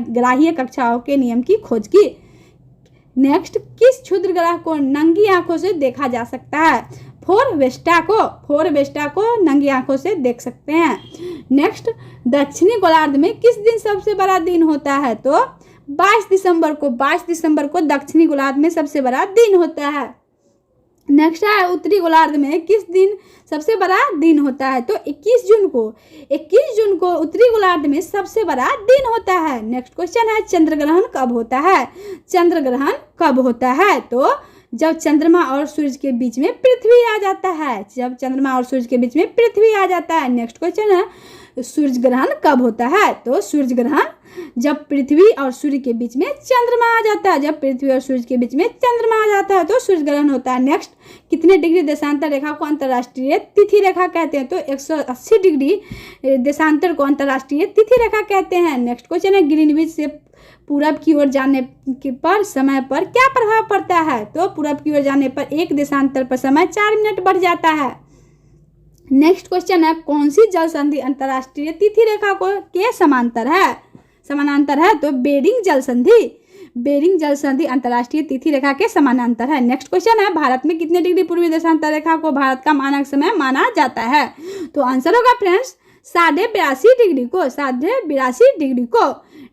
ग्राह्य कक्षाओं के नियम की खोज की। नेक्स्ट, किस क्षुद्र ग्रह को नंगी आंखों से देखा जा सकता है? फोर वेस्टा को नंगी आंखों से देख सकते हैं। नेक्स्ट, दक्षिणी गोलार्ध में किस दिन सबसे बड़ा दिन होता है? तो 22 दिसंबर को दक्षिणी गोलार्ध में सबसे बड़ा दिन होता है। नेक्स्ट है, उत्तरी गोलार्ध में किस दिन सबसे बड़ा दिन होता है? तो 21 जून को उत्तरी गोलार्ध में सबसे बड़ा दिन होता है। नेक्स्ट क्वेश्चन है, चंद्र ग्रहण कब होता है? तो जब चंद्रमा और सूरज के बीच में पृथ्वी आ जाता है। नेक्स्ट क्वेश्चन है, सूर्य ग्रहण कब होता है? तो सूर्य ग्रहण जब पृथ्वी और सूर्य के बीच में चंद्रमा आ जाता है। तो सूर्य ग्रहण होता है। नेक्स्ट, कितने डिग्री देशांतर रेखा को अंतर्राष्ट्रीय तिथि रेखा कहते हैं? तो 180 डिग्री देशांतर को अंतर्राष्ट्रीय तिथि रेखा कहते हैं। नेक्स्ट क्वेश्चन है, ग्रीनविच से पूरब की ओर जाने पर समय पर क्या प्रभाव पड़ता है? तो पूरब की ओर जाने पर एक देशांतर पर समय 4 मिनट बढ़ जाता है। नेक्स्ट क्वेश्चन है, कौन सी जल संधि अंतर्राष्ट्रीय तिथि रेखा के समानांतर है? तो बेरिंग जल संधि अंतर्राष्ट्रीय तिथि रेखा के समानांतर है। नेक्स्ट क्वेश्चन है, भारत में कितने डिग्री पूर्वी देशांतर रेखा को भारत का मानक समय माना जाता है? तो आंसर होगा फ्रेंड्स 82.5 डिग्री को।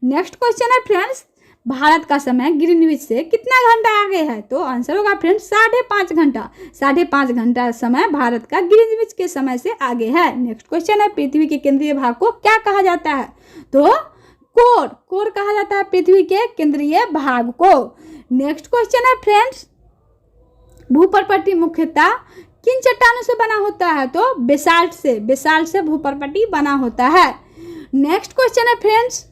नेक्स्ट क्वेश्चन है फ्रेंड्स, भारत का समय ग्रीनविच से कितना घंटा आगे है? तो आंसर होगा फ्रेंड्स 5.5 घंटा समय भारत का ग्रीनविच के समय से आगे है। नेक्स्ट क्वेश्चन है, पृथ्वी के केंद्रीय भाग को क्या कहा जाता है? तो कोर, कोर कहा जाता है पृथ्वी के केंद्रीय भाग को। नेक्स्ट क्वेश्चन है फ्रेंड्स, भूपर्पटी मुख्यतः किन चट्टानों से बना होता है? तो बेसाल्ट से, बेसाल्ट से भूपर्पटी बना होता है। नेक्स्ट क्वेश्चन है फ्रेंड्स,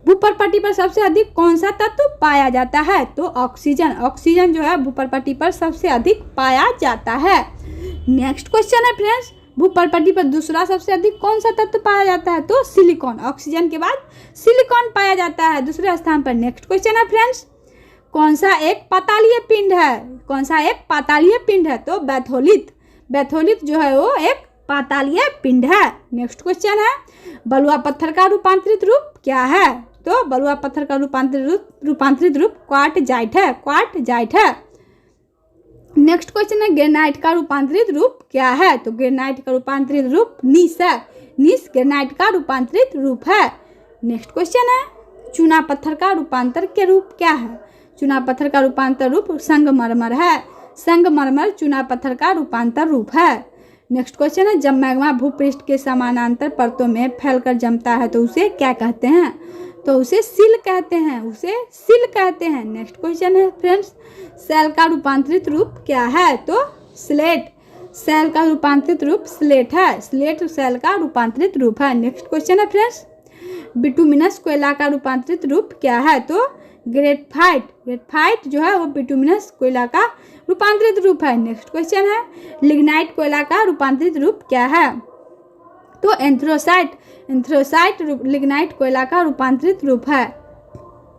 भूपर्पटी पर सबसे अधिक कौन सा तत्व पाया जाता है? तो ऑक्सीजन, ऑक्सीजन जो है भूपर्पटी पर सबसे अधिक पाया जाता है। नेक्स्ट क्वेश्चन है फ्रेंड्स, भूपर्पटी पर दूसरा सबसे अधिक कौन सा तत्व पाया जाता है? तो सिलिकॉन, ऑक्सीजन के बाद सिलिकॉन पाया जाता है दूसरे स्थान पर। नेक्स्ट क्वेश्चन है फ्रेंड्स, कौन सा एक पातालीय पिंड है? कौन सा एक पातालीय पिंड है? तो बैथोलित, बैथोलित जो है वो एक पातालीय पिंड है। नेक्स्ट क्वेश्चन है, बलुआ पत्थर का रूपांतरित रूप क्या है? तो बलुआ पत्थर का रूपांतरित रूप क्वार्टजाइट है, क्वार्टजाइट है। नेक्स्ट क्वेश्चन है, ग्रेनाइट का रूपांतरित रूप क्या है? तो ग्रेनाइट का रूपांतरित रूप नीस है, नीस ग्रेनाइट का रूपांतरित रूप है। नेक्स्ट क्वेश्चन है, चूना पत्थर का रूपांतर के रूप क्या है? चूना पत्थर का रूपांतर रूप संगमरमर है, संगमरमर चूना पत्थर का रूपांतर रूप है। नेक्स्ट क्वेश्चन है, जब मैग्मा भूपृष्ठ के समानांतर परतों में फैलकर जमता है तो उसे क्या कहते हैं? तो उसे सिल कहते हैं, उसे सिल कहते हैं। नेक्स्ट क्वेश्चन है फ्रेंड्स, सेल का रूपांतरित रूप क्या है? तो स्लेट, सेल का रूपांतरित रूप स्लेट है, स्लेट सेल का रूपांतरित रूप है। नेक्स्ट क्वेश्चन है फ्रेंड्स, बिटुमिनस कोयला का रूपांतरित रूप क्या है? तो ग्रेफाइट, ग्रेफाइट जो है वो बिटुमिनस कोयला का रूपांतरित रूप है। नेक्स्ट क्वेश्चन है, लिग्नाइट कोयला का रूपांतरित रूप क्या है? तो एंथ्रोसाइट, एंथ्रोसाइट लिग्नाइट कोयला का रूपांतरित रूप है।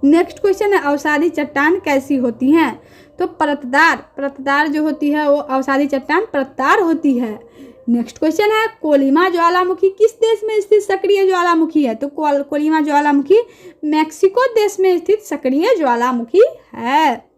नेक्स्ट क्वेश्चन है, अवसादी चट्टान कैसी होती हैं? तो परतदार, परतदार जो होती है वो अवसादी चट्टान परतदार होती है। नेक्स्ट क्वेश्चन है, कोलिमा ज्वालामुखी किस देश में स्थित सक्रिय ज्वालामुखी है? तो कोलिमा ज्वालामुखी मैक्सिको देश में स्थित सक्रिय ज्वालामुखी है।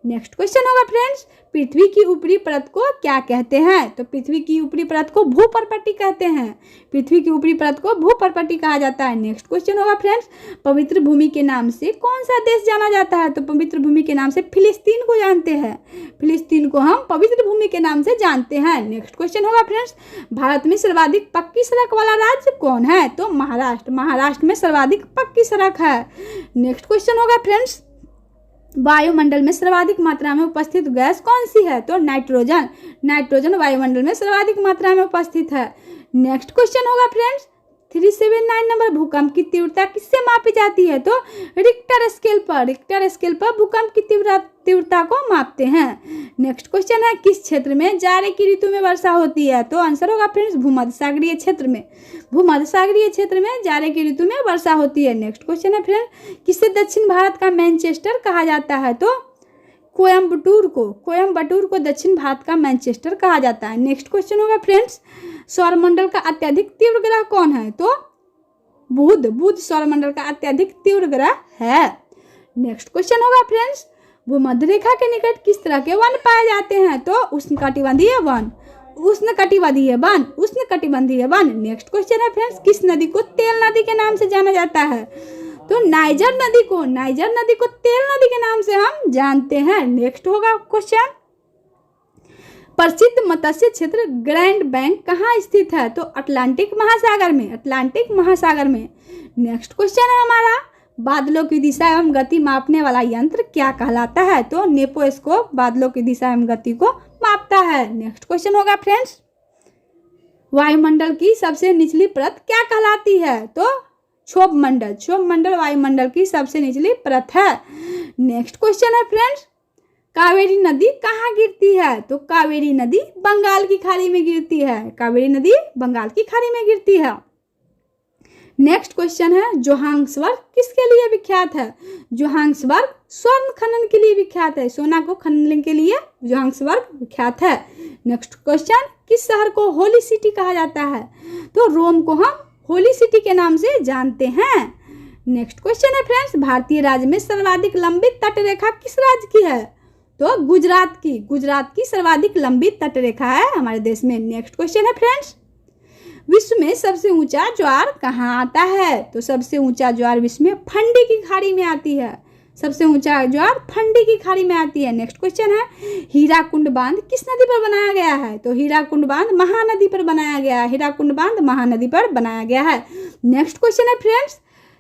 नेक्स्ट क्वेश्चन होगा फ्रेंड्स, पृथ्वी की ऊपरी परत को क्या कहते हैं? तो पृथ्वी की ऊपरी परत को भूपर्पटी कहते हैं, पृथ्वी की ऊपरी परत को भूपर्पटी कहा जाता है। नेक्स्ट क्वेश्चन होगा फ्रेंड्स, पवित्र भूमि के नाम से कौन सा देश जाना जाता है? तो पवित्र भूमि के नाम से फिलिस्तीन को जानते हैं, फिलिस्तीन को हम पवित्र भूमि के नाम से जानते हैं। नेक्स्ट क्वेश्चन होगा फ्रेंड्स, भारत में सर्वाधिक पक्की सड़क वाला राज्य कौन है? तो महाराष्ट्र, महाराष्ट्र में सर्वाधिक पक्की सड़क है। नेक्स्ट क्वेश्चन होगा फ्रेंड्स, वायुमंडल में सर्वाधिक मात्रा में उपस्थित गैस कौन सी है? तो नाइट्रोजन, नाइट्रोजन वायुमंडल में सर्वाधिक मात्रा में उपस्थित है। नेक्स्ट क्वेश्चन होगा फ्रेंड्स, 379 नंबर, भूकंप की तीव्रता किससे मापी जाती है? तो रिक्टर स्केल पर, रिक्टर स्केल पर भूकंप की तीव्रता को मापते हैं। नेक्स्ट क्वेश्चन है, किस क्षेत्र में जाड़े की ऋतु में वर्षा होती है? तो आंसर होगा फ्रेंड्स भूमध्य सागरीय क्षेत्र में, भूमध्य सागरीय क्षेत्र में जाड़े की ऋतु में वर्षा होती है। नेक्स्ट क्वेश्चन है फ्रेंड, किसे दक्षिण भारत का मैनचेस्टर कहा जाता है? तो कोयम्बटूर को, कोयम्बटूर को दक्षिण भारत का मैनचेस्टर कहा जाता है। नेक्स्ट क्वेश्चन होगा फ्रेंड्स, सौरमंडल का अत्यधिक तीव्र ग्रह कौन है? तो बुध, बुध सौरमंडल का अत्यधिक तीव्र ग्रह है। नेक्स्ट क्वेश्चन होगा फ्रेंड्स, भूमध्य रेखा के निकट किस तरह के वन पाए जाते हैं? तो उष्णकटिबंधीय वन, उष्णकटिबंधीय वन, उष्णकटिबंधीय वन। नेक्स्ट क्वेश्चन है फ्रेंड्स, किस नदी को तेल नदी के नाम से जाना जाता है? तो नाइजर नदी को, नाइजर नदी को तेल नदी के नाम से हम जानते हैं। नेक्स्ट होगा क्वेश्चन, प्रसिद्ध मत्स्य क्षेत्र ग्रैंड बैंक कहाँ स्थित है? तो अटलांटिक महासागर में, अटलांटिक महासागर में। नेक्स्ट क्वेश्चन है हमारा, बादलों की दिशा एवं गति मापने वाला यंत्र क्या कहलाता है? तो नेपोस्कोप बादलों की दिशा एवं गति को मापता है। नेक्स्ट क्वेश्चन होगा फ्रेंड्स, वायुमंडल की सबसे निचली परत क्या कहलाती है? तो क्षोभ मंडल, क्षोभ मंडल वायुमंडल की सबसे निचली परत है। नेक्स्ट क्वेश्चन है फ्रेंड्स, कावेरी नदी कहाँ गिरती है? तो कावेरी नदी बंगाल की खाड़ी में गिरती है, कावेरी नदी बंगाल की खाड़ी में गिरती है। नेक्स्ट क्वेश्चन है, जोहान्सबर्ग किसके लिए विख्यात है? जोहान्सबर्ग स्वर्ण खनन के लिए विख्यात है, सोना को खनन के लिए जोहान्सबर्ग विख्यात है। नेक्स्ट क्वेश्चन, किस शहर को होली सिटी कहा जाता है? तो रोम को हम होली सिटी के नाम से जानते हैं। नेक्स्ट क्वेश्चन है फ्रेंड्स, भारतीय राज्य में सर्वाधिक लंबी तटरेखा किस राज्य की है? तो गुजरात की, गुजरात की सर्वाधिक लंबी तटरेखा है हमारे देश में। नेक्स्ट क्वेश्चन है फ्रेंड्स, विश्व में सबसे ऊंचा ज्वार कहाँ आता है? तो सबसे ऊंचा ज्वार विश्व में फंडी की खाड़ी में आती है, सबसे ऊंचा ज्वार फंडी की खाड़ी में आती है। नेक्स्ट क्वेश्चन है, हीराकुंड बांध किस नदी पर बनाया गया है? तो हीराकुंड बांध महानदी पर बनाया गया है, हीराकुंड बांध महानदी पर बनाया गया है। नेक्स्ट क्वेश्चन है फ्रेंड्स,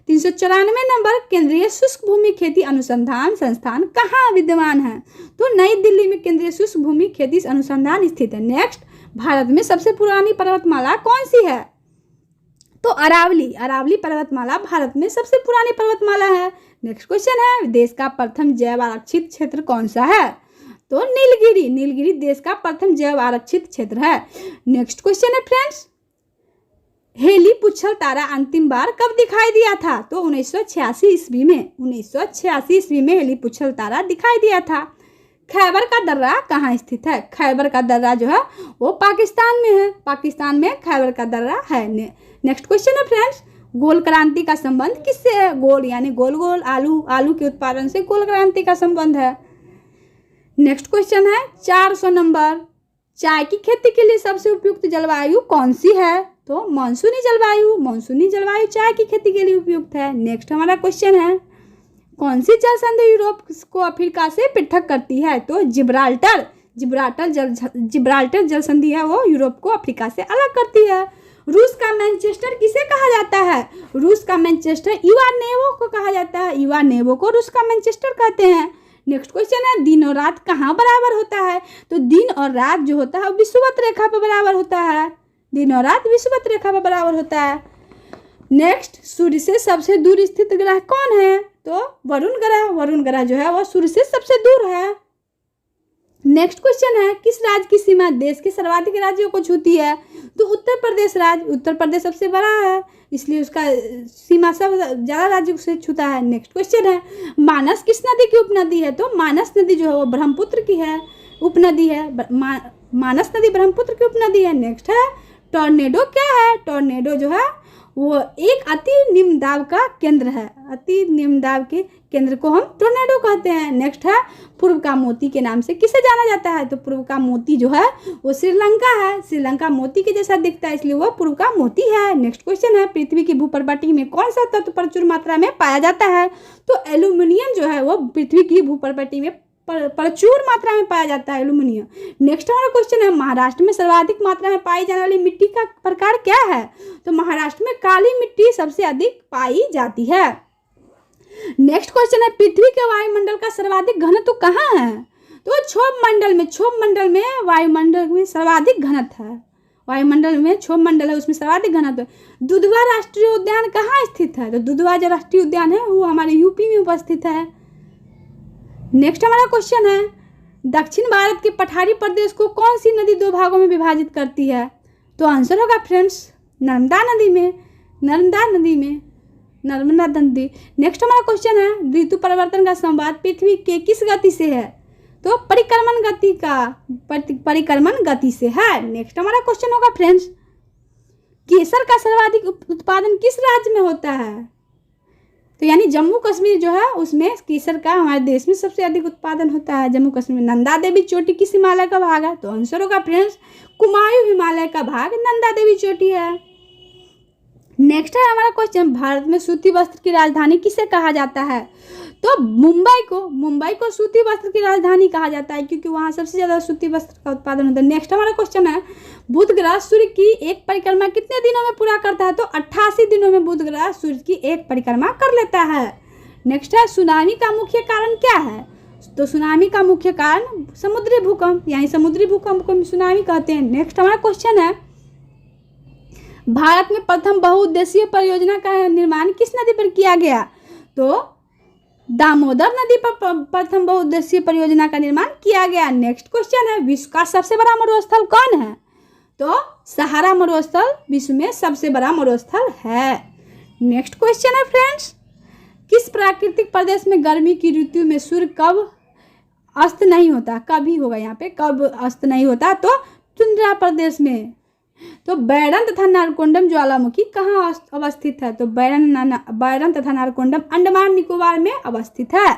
394 नंबर, केंद्रीय शुष्क भूमि खेती अनुसंधान संस्थान कहाँ विद्यमान है? तो नई दिल्ली में केंद्रीय शुष्क भूमि खेती अनुसंधान स्थित है। नेक्स्ट, भारत में सबसे पुरानी पर्वतमाला कौन सी है? तो अरावली। अरावली पर्वतमाला भारत में सबसे पुरानी पर्वतमाला है। नेक्स्ट क्वेश्चन है, देश का प्रथम जैव आरक्षित क्षेत्र कौन सा है? तो नीलगिरी। नीलगिरी देश का प्रथम जैव आरक्षित क्षेत्र है। नेक्स्ट क्वेश्चन है फ्रेंड्स, हेली पुच्छल तारा अंतिम बार कब दिखाई दिया था? तो 1986 ईस्वी में। 1986 ईस्वी में हेली पुच्छल तारा दिखाई दिया था। खैबर का दर्रा कहाँ स्थित है? खैबर का दर्रा जो है वो पाकिस्तान में है। पाकिस्तान में खैबर का दर्रा है। नेक्स्ट क्वेश्चन है फ्रेंड्स, गोल क्रांति का संबंध किससे है? गोल यानी गोल गोल आलू, आलू के उत्पादन से गोल क्रांति का संबंध है। नेक्स्ट क्वेश्चन है 400 नंबर, चाय की खेती के लिए सबसे उपयुक्त जलवायु कौन सी है? तो मानसूनी जलवायु। मानसूनी जलवायु चाय की खेती के लिए उपयुक्त है। नेक्स्ट हमारा क्वेश्चन है, कौन सी जल संधि यूरोप को अफ्रीका से पृथक करती है? तो जिब्राल्टर। जिब्राल्टर जल संधि है वो यूरोप को अफ्रीका से अलग करती है। रूस का मैनचेस्टर किसे कहा जाता है? रूस का मैनचेस्टर इवानेवो को कहा जाता है। इवानेवो को रूस का मैनचेस्टर कहते हैं। नेक्स्ट क्वेश्चन है, दिन और रात कहाँ बराबर होता है? तो दिन और रात जो होता है विषुवत रेखा पर बराबर होता है। दिन और रात विषुवत रेखा पर बराबर होता है। नेक्स्ट, सूर्य से सबसे दूर स्थित ग्रह कौन है? तो वरुण ग्रह। वरुण ग्रह जो है वो सूर्य से सबसे दूर है। नेक्स्ट क्वेश्चन है, किस राज्य की सीमा देश के सर्वाधिक राज्यों को छूती है? तो उत्तर प्रदेश राज्य। उत्तर प्रदेश सबसे बड़ा है इसलिए उसका सीमा सब ज़्यादा राज्यों से छूता है। नेक्स्ट क्वेश्चन है, मानस किस नदी की उपनदी है? तो मानस नदी जो है वो ब्रह्मपुत्र की है, उपनदी है। मानस नदी ब्रह्मपुत्र की उपनदी है। नेक्स्ट है, टॉर्नेडो क्या है? टॉर्नेडो जो है वो एक अति निम्न दाब का केंद्र है। अति निम्न दाब के केंद्र को हम टॉर्नेडो कहते हैं। नेक्स्ट है, पूर्व का मोती के नाम से किसे जाना जाता है? तो पूर्व का मोती जो है वो श्रीलंका है। श्रीलंका मोती के जैसा दिखता है इसलिए वो पूर्व का मोती है। नेक्स्ट क्वेश्चन है, पृथ्वी की भूपर्वटी में कौन सा तत्व प्रचुर मात्रा में पाया जाता है? तो एल्यूमिनियम जो है वो पृथ्वी की भूपर्वटी में प्रचुर मात्रा में पाया जाता है, एल्यूमिनियम। नेक्स्ट हमारा क्वेश्चन है, महाराष्ट्र में सर्वाधिक मात्रा में पाई जाने वाली मिट्टी का प्रकार क्या है? तो महाराष्ट्र में काली मिट्टी सबसे अधिक पाई जाती है। नेक्स्ट क्वेश्चन है, पृथ्वी के वायुमंडल का सर्वाधिक घनत्व कहाँ है? तो क्षोभ मंडल में वायुमंडल में सर्वाधिक घनत्व है। वायुमंडल में क्षोभ मंडल है उसमें सर्वाधिक घनत्व है। दुधवा राष्ट्रीय उद्यान कहाँ स्थित है? तो दुधवा जो राष्ट्रीय उद्यान है वो हमारे यूपी में उपस्थित है। नेक्स्ट हमारा क्वेश्चन है, दक्षिण भारत के पठारी प्रदेश को कौन सी नदी दो भागों में विभाजित करती है? तो आंसर होगा फ्रेंड्स नर्मदा नदी में। नर्मदा नदी। नेक्स्ट हमारा क्वेश्चन है, ऋतु परिवर्तन का संवाद पृथ्वी के किस गति से है? तो परिक्रमण गति से है। नेक्स्ट हमारा क्वेश्चन होगा फ्रेंड्स, केसर का सर्वाधिक उत्पादन किस राज्य में होता है? तो यानी जम्मू कश्मीर जो है उसमें केसर का हमारे देश में सबसे अधिक उत्पादन होता है, जम्मू कश्मीर। नंदा देवी चोटी किस हिमालय का भाग है? तो आंसर होगा फ्रेंड्स कुमायूं हिमालय का भाग नंदा देवी चोटी है। नेक्स्ट है हमारा क्वेश्चन, भारत में सूती वस्त्र की राजधानी किसे कहा जाता है? तो मुंबई को सूती वस्त्र की राजधानी कहा जाता है क्योंकि वहाँ सबसे ज़्यादा सूती वस्त्र का उत्पादन होता है। नेक्स्ट हमारा क्वेश्चन है, बुध ग्रह सूर्य की एक परिक्रमा कितने दिनों में पूरा करता है? तो 88 दिनों में बुध ग्रह सूर्य की एक परिक्रमा कर लेता है। नेक्स्ट है, सुनामी का मुख्य कारण क्या है? तो सुनामी का मुख्य कारण समुद्री भूकंप, यानी समुद्री भूकंप को सुनामी कहते हैं। नेक्स्ट हमारा क्वेश्चन है, भारत में प्रथम बहुउद्देशीय परियोजना का निर्माण किस नदी पर किया गया? तो दामोदर नदी पर प्रथम बहुउद्देशीय परियोजना का निर्माण किया गया। नेक्स्ट क्वेश्चन है, विश्व का सबसे बड़ा मरुस्थल कौन है? तो सहारा मरुस्थल विश्व में सबसे बड़ा मरुस्थल है। नेक्स्ट क्वेश्चन है फ्रेंड्स, किस प्राकृतिक प्रदेश में गर्मी की ऋतु में सूर्य कब अस्त नहीं होता? कभी होगा यहाँ पे, कब अस्त नहीं होता? तो टुंड्रा प्रदेश में। तो बैरन तथा नारकोंडम ज्वालामुखी कहाँ अवस्थित है? तो बैरन तथा नारकोंडम अंडमान निकोबार में अवस्थित है।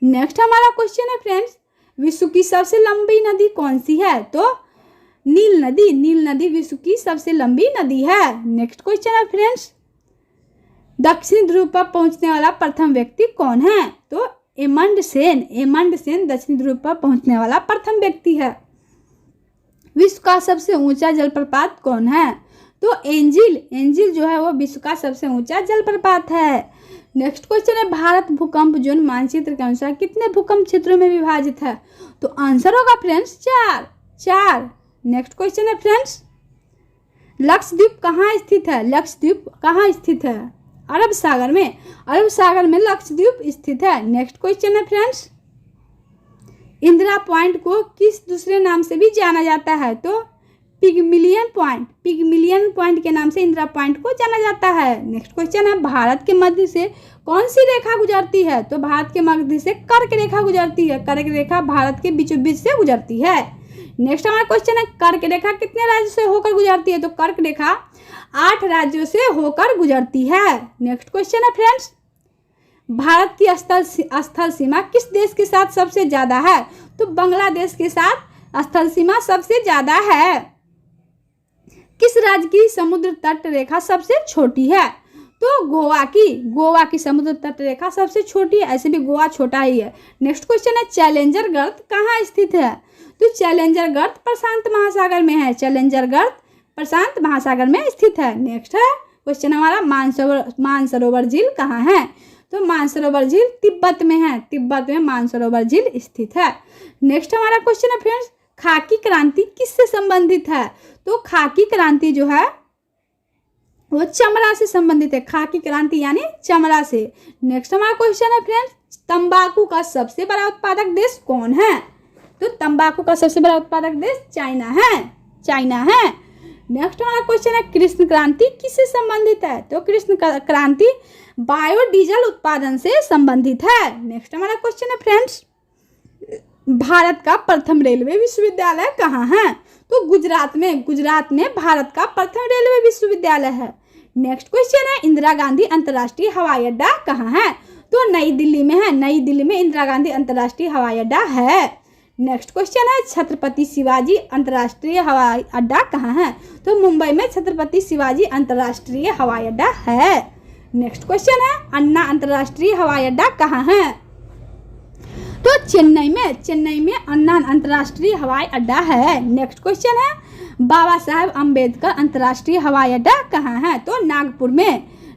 नेक्स्ट हमारा क्वेश्चन है फ्रेंड्स, विश्व की सबसे लंबी नदी कौन सी है? तो नील नदी विश्व की सबसे लंबी नदी है। नेक्स्ट क्वेश्चन है फ्रेंड्स, दक्षिण ध्रुव पर पहुंचने वाला प्रथम व्यक्ति कौन है? तो एमंड सेन दक्षिण ध्रुव पर पहुंचने वाला प्रथम व्यक्ति है। विश्व का सबसे ऊंचा जलप्रपात कौन है? तो एंजिल जो है वो विश्व का सबसे ऊंचा जलप्रपात है। नेक्स्ट क्वेश्चन है, भारत भूकंप जोन मानचित्र के अनुसार कितने भूकंप क्षेत्रों में विभाजित है? तो आंसर होगा फ्रेंड्स 4। नेक्स्ट क्वेश्चन है फ्रेंड्स, लक्षद्वीप कहाँ स्थित है? लक्षद्वीप कहाँ स्थित है? अरब सागर में। अरब सागर में लक्षद्वीप स्थित है। नेक्स्ट क्वेश्चन है फ्रेंड्स, इंदिरा पॉइंट को किस दूसरे नाम से भी जाना जाता है? तो पिगमिलियन पॉइंट के नाम से इंदिरा पॉइंट को जाना जाता है। नेक्स्ट क्वेश्चन है, भारत के मध्य से कौन सी रेखा गुजरती है? तो भारत के मध्य से कर्क रेखा गुजरती है। कर्क रेखा भारत के बीचों बीच से गुजरती है। नेक्स्ट हमारा क्वेश्चन है, कर्क रेखा कितने राज्यों से होकर गुजरती है? तो कर्क रेखा 8 राज्यों से होकर गुजरती है। नेक्स्ट क्वेश्चन है फ्रेंड्स, भारत की स्थल सीमा किस देश के साथ सबसे ज्यादा है? तो बांग्लादेश के साथ स्थल सीमा सबसे ज्यादा है। किस राज्य की समुद्र तट रेखा सबसे छोटी है? तो गोवा की समुद्र तट रेखा सबसे छोटी है। ऐसे भी गोवा छोटा ही है। नेक्स्ट क्वेश्चन है, चैलेंजर गर्त कहाँ स्थित है? तो चैलेंजर गर्त प्रशांत महासागर में है। चैलेंजर गर्त प्रशांत महासागर में स्थित है। नेक्स्ट है क्वेश्चन हमारा, मानसरोवर झील कहाँ है? तो मानसरोवर झील तिब्बत में है। तिब्बत में मानसरोवर झील स्थित है। नेक्स्ट हमारा क्वेश्चन है फ्रेंड्स, खाकी क्रांति किससे संबंधित है? तो खाकी क्रांति जो है वो चमड़ा से संबंधित है। खाकी क्रांति यानी चमड़ा से। नेक्स्ट हमारा क्वेश्चन है फ्रेंड्स, तंबाकू का सबसे बड़ा उत्पादक देश कौन है? तो तंबाकू का सबसे बड़ा उत्पादक देश चाइना है। नेक्स्ट हमारा क्वेश्चन है, कृष्ण क्रांति किससे संबंधित है? तो कृष्ण क्रांति बायोडीजल उत्पादन से संबंधित है। नेक्स्ट हमारा क्वेश्चन है फ्रेंड्स, भारत का प्रथम रेलवे विश्वविद्यालय कहाँ है? तो गुजरात में भारत का प्रथम रेलवे विश्वविद्यालय है। नेक्स्ट क्वेश्चन है, इंदिरा गांधी अंतर्राष्ट्रीय हवाई अड्डा कहाँ है? तो नई दिल्ली में है। नई दिल्ली में इंदिरा गांधी अंतर्राष्ट्रीय हवाई अड्डा है। नेक्स्ट क्वेश्चन है, छत्रपति शिवाजी अंतर्राष्ट्रीय हवाई अड्डा कहाँ है? तो मुंबई में छत्रपति शिवाजी अंतर्राष्ट्रीय हवाई अड्डा है। नेक्स्ट क्वेश्चन है, अन्ना अंतर्राष्ट्रीय हवाई अड्डा कहाँ है? तो चेन्नई में अन्ना अंतर्राष्ट्रीय हवाई अड्डा है। नेक्स्ट क्वेश्चन है, बाबा साहेब अम्बेडकर अंतर्राष्ट्रीय हवाई अड्डा कहाँ है? तो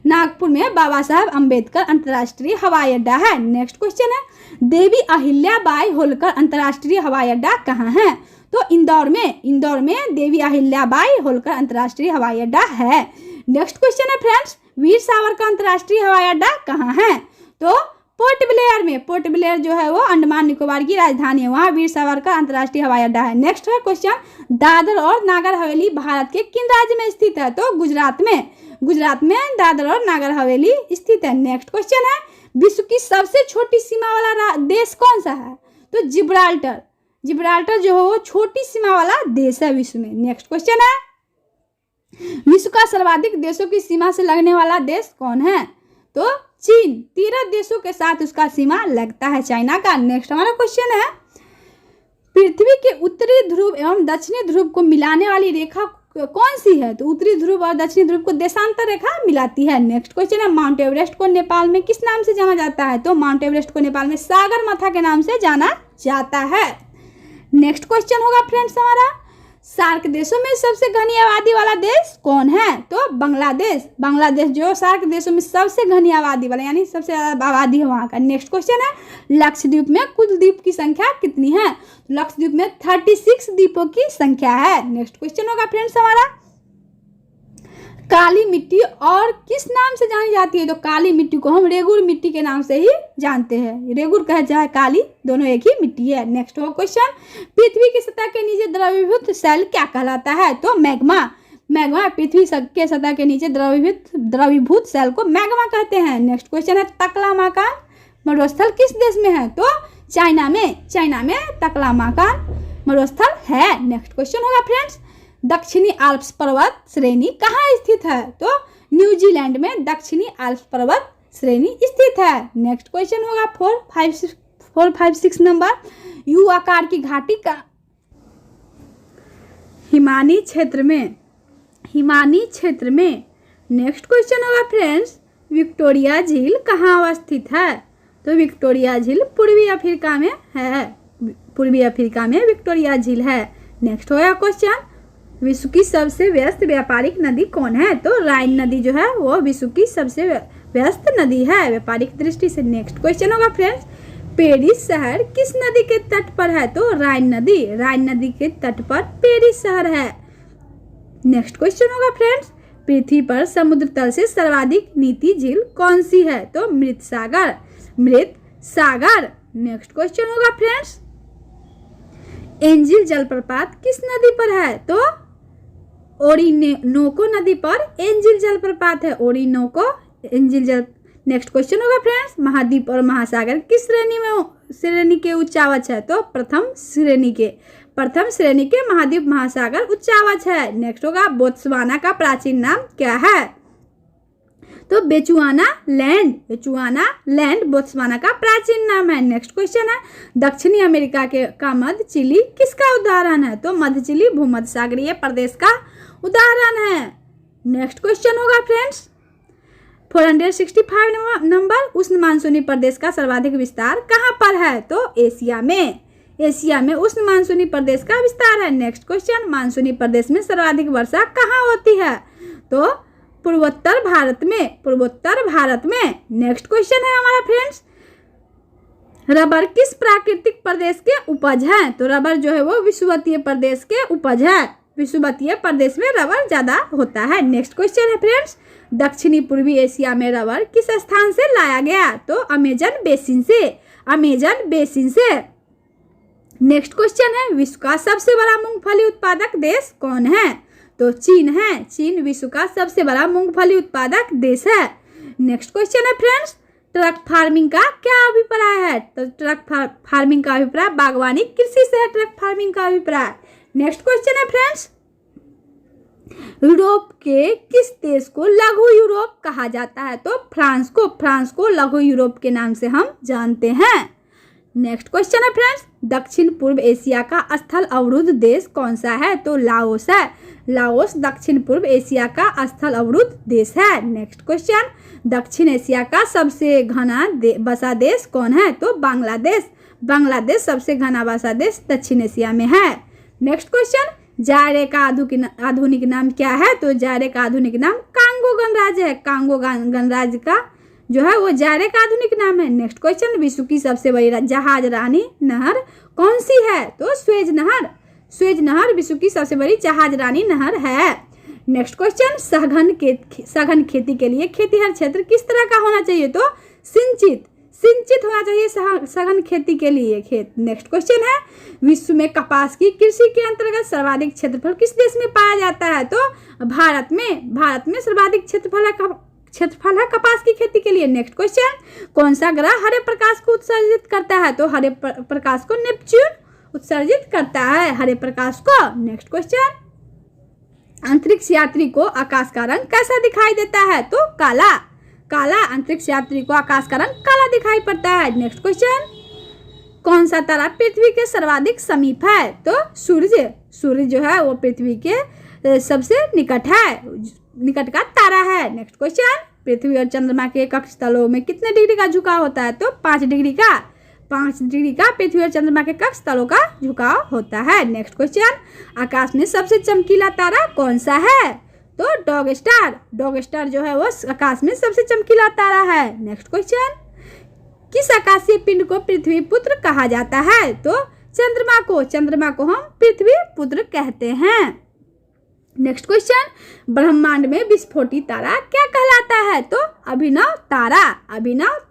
नागपुर में बाबा साहेब अम्बेडकर अंतर्राष्ट्रीय हवाई अड्डा है। नेक्स्ट क्वेश्चन है, देवी अहिल्याबाई होलकर अंतर्राष्ट्रीय हवाई अड्डा कहाँ है? तो इंदौर में देवी अहिल्याबाई होलकर अंतर्राष्ट्रीय हवाई अड्डा है। नेक्स्ट क्वेश्चन है फ्रेंड्स, वीर सावरकर अंतर्राष्ट्रीय हवाई अड्डा कहाँ है? तो पोर्ट ब्लेयर जो है वो अंडमान निकोबार की राजधानी है, वहाँ वीर सावरकर अंतर्राष्ट्रीय हवाई अड्डा है। नेक्स्ट है क्वेश्चन, दादर और नागर हवेली भारत के किन राज्य में स्थित है? तो गुजरात में दादर और नागर हवेली स्थित है। नेक्स्ट क्वेश्चन है, विश्व की सबसे छोटी सीमा वाला देश कौन सा है? तो जिब्राल्टर जो है वो छोटी सीमा वाला देश है विश्व में। नेक्स्ट क्वेश्चन है, विश्व का सर्वाधिक देशों की सीमा से लगने वाला देश कौन है? तो चीन। 13 देशों के साथ उसका सीमा लगता है चाइना का। नेक्स्ट हमारा क्वेश्चन है, पृथ्वी के उत्तरी ध्रुव एवं दक्षिणी ध्रुव को मिलाने वाली रेखा कौन सी है? तो उत्तरी ध्रुव और दक्षिणी ध्रुव को देशांतर रेखा मिलाती है। नेक्स्ट क्वेश्चन है, माउंट एवरेस्ट को नेपाल में किस नाम से जाना जाता है? तो माउंट एवरेस्ट को नेपाल में सागरमाथा के नाम से जाना जाता है। नेक्स्ट क्वेश्चन होगा फ्रेंड्स हमारा, सार्क देशों में सबसे घनी आबादी वाला देश कौन है? तो बांग्लादेश जो सार्क देशों में सबसे घनी आबादी वाला यानी सबसे ज्यादा आबादी है वहाँ का। नेक्स्ट क्वेश्चन है, लक्षद्वीप में कुल द्वीप की संख्या कितनी है? तो लक्षद्वीप में 36 द्वीपों की संख्या है। नेक्स्ट क्वेश्चन होगा फ्रेंड्स हमारा, काली मिट्टी और किस नाम से जानी जाती है? तो काली मिट्टी को हम रेगुर मिट्टी के नाम से ही जानते हैं। रेगुर कहे चाहे काली, दोनों एक ही मिट्टी है। नेक्स्ट हो क्वेश्चन, पृथ्वी की सतह के नीचे द्रवीभूत सेल क्या कहलाता है? तो मैग्मा। पृथ्वी के सतह के नीचे द्रवीभूत सेल को मैग्मा कहते हैं। नेक्स्ट क्वेश्चन है, तकलामाकान मरुस्थल किस देश में है? तो चाइना में तकलामाकान मरुस्थल है। नेक्स्ट क्वेश्चन होगा फ्रेंड्स, दक्षिणी आल्प्स पर्वत श्रेणी कहाँ स्थित है? तो न्यूजीलैंड में दक्षिणी आल्प्स पर्वत श्रेणी स्थित है। नेक्स्ट क्वेश्चन होगा 4, 5, 6 नंबर, यू आकार की घाटी का हिमानी क्षेत्र में। नेक्स्ट क्वेश्चन होगा फ्रेंड्स, विक्टोरिया झील कहाँ अवस्थित है? तो विक्टोरिया झील पूर्वी अफ्रीका में है। पूर्वी अफ्रीका में विक्टोरिया झील है। नेक्स्ट होगा क्वेश्चन, विश्व की सबसे व्यस्त व्यापारिक नदी कौन है? तो राइन नदी जो है वो विश्व की सबसे व्यस्त नदी है व्यापारिक दृष्टि से। नेक्स्ट क्वेश्चन होगा फ्रेंड्स, पेरिस शहर किस नदी के तट पर है? तो राइन नदी के तट पर पेरिस शहर है। नेक्स्ट क्वेश्चन होगा फ्रेंड्स, पृथ्वी पर समुद्र तल से सर्वाधिक नीची झील कौन सी है? तो मृत सागर। नेक्स्ट क्वेश्चन होगा फ्रेंड्स, एंजिल जलप्रपात किस नदी पर है? तो ओरिनोको नदी पर एंजिल जलप्रपात है, ओरिनोको एंजिल जल। नेक्स्ट क्वेश्चन होगा फ्रेंड्स, महाद्वीप और महासागर किस श्रेणी के उच्चावच है? तो प्रथम श्रेणी के महाद्वीप महासागर उच्चावच है। नेक्स्ट होगा, बोत्सवाना का प्राचीन नाम क्या है? तो बेचुआना लैंड बोत्सवाना का प्राचीन नाम है। नेक्स्ट क्वेश्चन है, दक्षिणी अमेरिका का मध्य चिली किसका उदाहरण है? तो मध्य चिली भूमध्य सागरीय प्रदेश का उदाहरण है। नेक्स्ट क्वेश्चन होगा फ्रेंड्स, 465 नंबर, उष्ण मानसूनी प्रदेश का सर्वाधिक विस्तार कहाँ पर है? तो एशिया में उष्ण मानसूनी प्रदेश का विस्तार है। नेक्स्ट क्वेश्चन, मानसूनी प्रदेश में सर्वाधिक वर्षा कहाँ होती है? तो पूर्वोत्तर भारत में। नेक्स्ट क्वेश्चन है हमारा फ्रेंड्स, रबर किस प्राकृतिक प्रदेश के उपज है? तो रबर जो है वो विषुवतीय प्रदेश के उपज है, विषुवतीय प्रदेश में रबर ज्यादा होता है। नेक्स्ट क्वेश्चन है फ्रेंड्स, दक्षिणी पूर्वी एशिया में रबर किस स्थान से लाया गया? तो अमेजन बेसिन से। नेक्स्ट क्वेश्चन है, विश्व का सबसे बड़ा मूंगफली उत्पादक देश कौन है? तो चीन विश्व का सबसे बड़ा मूंगफली उत्पादक देश है। नेक्स्ट क्वेश्चन है फ्रेंड्स, ट्रक फार्मिंग का क्या अभिप्राय है? तो ट्रक फार्मिंग का अभिप्राय बागवानी कृषि से है ट्रक फार्मिंग का अभिप्राय। नेक्स्ट क्वेश्चन है फ्रेंड्स, यूरोप के किस देश को लघु यूरोप कहा जाता है? तो फ्रांस को लघु यूरोप के नाम से हम जानते हैं। नेक्स्ट क्वेश्चन है फ्रेंड्स, दक्षिण पूर्व एशिया का स्थल अवरुद्ध देश कौन सा है? तो लाओस है, लाओस दक्षिण पूर्व एशिया का स्थल अवरुद्ध देश है। नेक्स्ट क्वेश्चन, दक्षिण एशिया का सबसे घना बसा देश कौन है? तो बांग्लादेश सबसे घना बसा देश दक्षिण एशिया में है। नेक्स्ट क्वेश्चन, जायरे का आधुनिक नाम क्या है? तो जायरे का आधुनिक नाम कांगो गणराज्य है, कांगो गणराज्य का जो है वो जायरे का आधुनिक नाम है। नेक्स्ट क्वेश्चन, विश्व की सबसे बड़ी जहाज रानी नहर कौन सी है? तो स्वेज नहर विश्व की सबसे बड़ी जहाज रानी नहर है। नेक्स्ट क्वेश्चन, सघन खेती के लिए खेतीहर क्षेत्र किस तरह का होना चाहिए? तो सिंचित होना चाहिए सघन खेती के लिए खेत। नेक्स्ट क्वेश्चन है, विश्व में कपास की कृषि के अंतर्गत सर्वाधिक क्षेत्रफल किस देश में पाया जाता है? तो भारत में सर्वाधिक क्षेत्रफल है कपास की खेती के लिए। नेक्स्ट क्वेश्चन, कौन सा ग्रह हरे प्रकाश को उत्सर्जित करता है? तो हरे प्रकाश को नेपच्यून उत्सर्जित करता है, हरे प्रकाश को। नेक्स्ट क्वेश्चन, अंतरिक्ष यात्री को आकाश का रंग कैसा दिखाई देता है? तो काला अंतरिक्ष यात्री को आकाश का रंग काला दिखाई पड़ता है। नेक्स्ट क्वेश्चन, कौन सा तारा पृथ्वी के सर्वाधिक समीप है? तो सूर्य जो है वो पृथ्वी के सबसे निकट का तारा है। नेक्स्ट क्वेश्चन, पृथ्वी और चंद्रमा के कक्ष तलों में कितने डिग्री का झुकाव होता है? तो 5 डिग्री का पृथ्वी और चंद्रमा के कक्ष तलों का झुकाव होता है। नेक्स्ट क्वेश्चन, आकाश में सबसे चमकीला तारा कौन सा है? तो डॉग स्टार जो है वो आकाश में सबसे चमकीला तारा है। नेक्स्ट क्वेश्चन, किस आकाशीय पिंड को पृथ्वी पुत्र कहा जाता है? तो चंद्रमा को हम पृथ्वी पुत्र कहते हैं। नेक्स्ट क्वेश्चन, ब्रह्मांड में विस्फोटी तारा क्या कहलाता है? तो अभिनव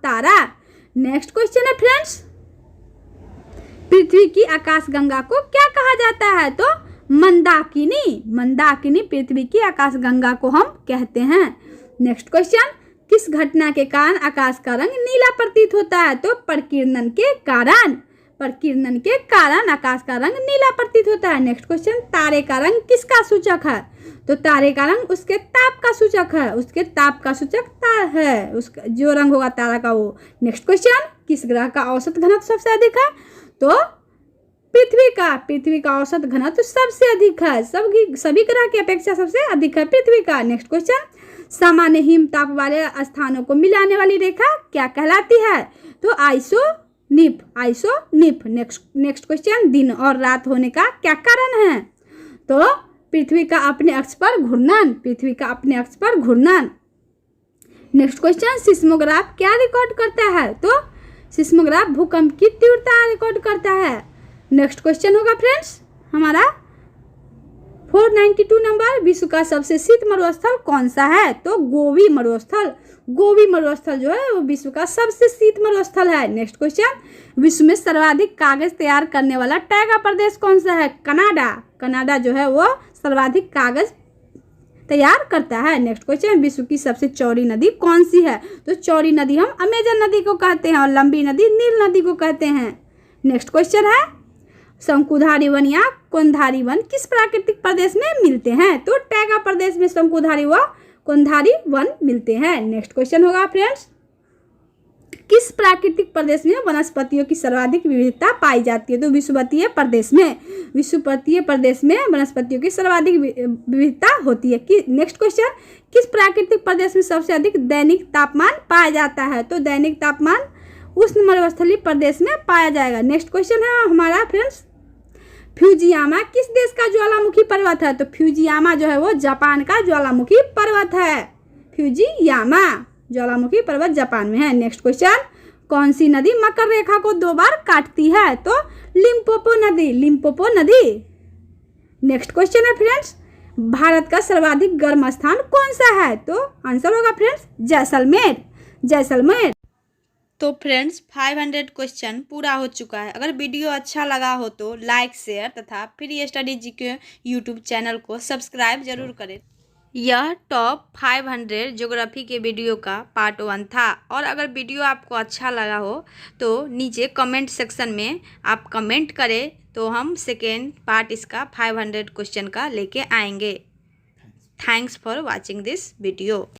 तारा। नेक्स्ट क्वेश्चन है फ्रेंड्स, पृथ्वी की आकाशगंगा को क्या कहा जाता है? तो मंदाकिनी पृथ्वी की आकाशगंगा को हम कहते हैं। नेक्स्ट क्वेश्चन, किस घटना के कारण आकाश का रंग नीला प्रतीत होता है? तो प्रकीर्णन के कारण आकाश का रंग नीला प्रतीत होता है। नेक्स्ट क्वेश्चन, तारे का रंग किसका सूचक है? तो तारे का रंग उसके ताप का सूचक है, उसके ताप का सूचक तार है, उसका जो रंग होगा तारा का वो। नेक्स्ट क्वेश्चन, किस ग्रह का औसत घनत्व सबसे अधिक है? तो पृथ्वी का औसत घनत्व सबसे अधिक है, सभी ग्रह की अपेक्षा सबसे अधिक है पृथ्वी का। नेक्स्ट क्वेश्चन, सामान्य हिमताप वाले स्थानों को मिलाने वाली रेखा क्या कहलाती है? तो आइसोनिप। नेक्स्ट क्वेश्चन, दिन और रात होने का क्या कारण है? तो पृथ्वी का अपने अक्ष पर घूर्णन, पृथ्वी का अपने अक्ष पर घूर्णन। नेक्स्ट क्वेश्चन, सिस्मोग्राफ क्या रिकॉर्ड करता है? तो सिस्मोग्राफ भूकंप की तीव्रता रिकॉर्ड करता है। नेक्स्ट क्वेश्चन होगा फ्रेंड्स हमारा 492 नंबर, विश्व का सबसे शीत मरुस्थल कौन सा है? तो गोबी मरुस्थल। गोबी मरुस्थल जो है वो विश्व का सबसे शीत मरुस्थल है। नेक्स्ट क्वेश्चन, विश्व में सर्वाधिक कागज तैयार करने वाला टैगा प्रदेश कौन सा है? कनाडा। कनाडा जो है वो सर्वाधिक कागज तैयार करता है। नेक्स्ट क्वेश्चन, विश्व की सबसे चौड़ी नदी कौन सी है? तो चौड़ी नदी हम अमेजन नदी को कहते हैं और लंबी नदी नील नदी को कहते हैं। नेक्स्ट क्वेश्चन है, शंकुधारी वन या कोणधारी वन किस प्राकृतिक प्रदेश में मिलते हैं? तो टैगा प्रदेश में शंकुधारी व कोणधारी वन मिलते हैं। नेक्स्ट क्वेश्चन होगा फ्रेंड्स, किस प्राकृतिक प्रदेश में वनस्पतियों की सर्वाधिक विविधता पाई जाती है? तो विषुवतीय प्रदेश में। विषुवतीय प्रदेश में वनस्पतियों की सर्वाधिक विविधता होती है। नेक्स्ट क्वेश्चन, किस प्राकृतिक प्रदेश में सबसे अधिक दैनिक तापमान पाया जाता है? तो दैनिक तापमान उष्ण मरुस्थलीय प्रदेश में पाया जाएगा। नेक्स्ट क्वेश्चन है हमारा फ्रेंड्स, फ्यूजियामा किस देश का ज्वालामुखी पर्वत है? तो फ्यूजियामा जो है वो जापान का ज्वालामुखी पर्वत है। फ्यूजियामा ज्वालामुखी पर्वत जापान में है। नेक्स्ट क्वेश्चन, कौन सी नदी मकर रेखा को 2 बार काटती है? तो लिम्पोपो नदी। लिम्पोपो नदी। नेक्स्ट क्वेश्चन है फ्रेंड्स, भारत का सर्वाधिक गर्म स्थान कौन सा है? तो आंसर होगा फ्रेंड्स जैसलमेर। जैसलमेर। तो फ्रेंड्स 500 क्वेश्चन पूरा हो चुका है। अगर वीडियो अच्छा लगा हो तो लाइक, शेयर तथा free study GK YouTube channel को सब्सक्राइब जरूर करें। यह टॉप 500 ज्योग्राफी के वीडियो का पार्ट 1 था और अगर वीडियो आपको अच्छा लगा हो तो नीचे कमेंट सेक्शन में आप कमेंट करें तो हम सेकेंड पार्ट इसका 500 क्वेश्चन का लेके आएंगे। Thanks for watching this video.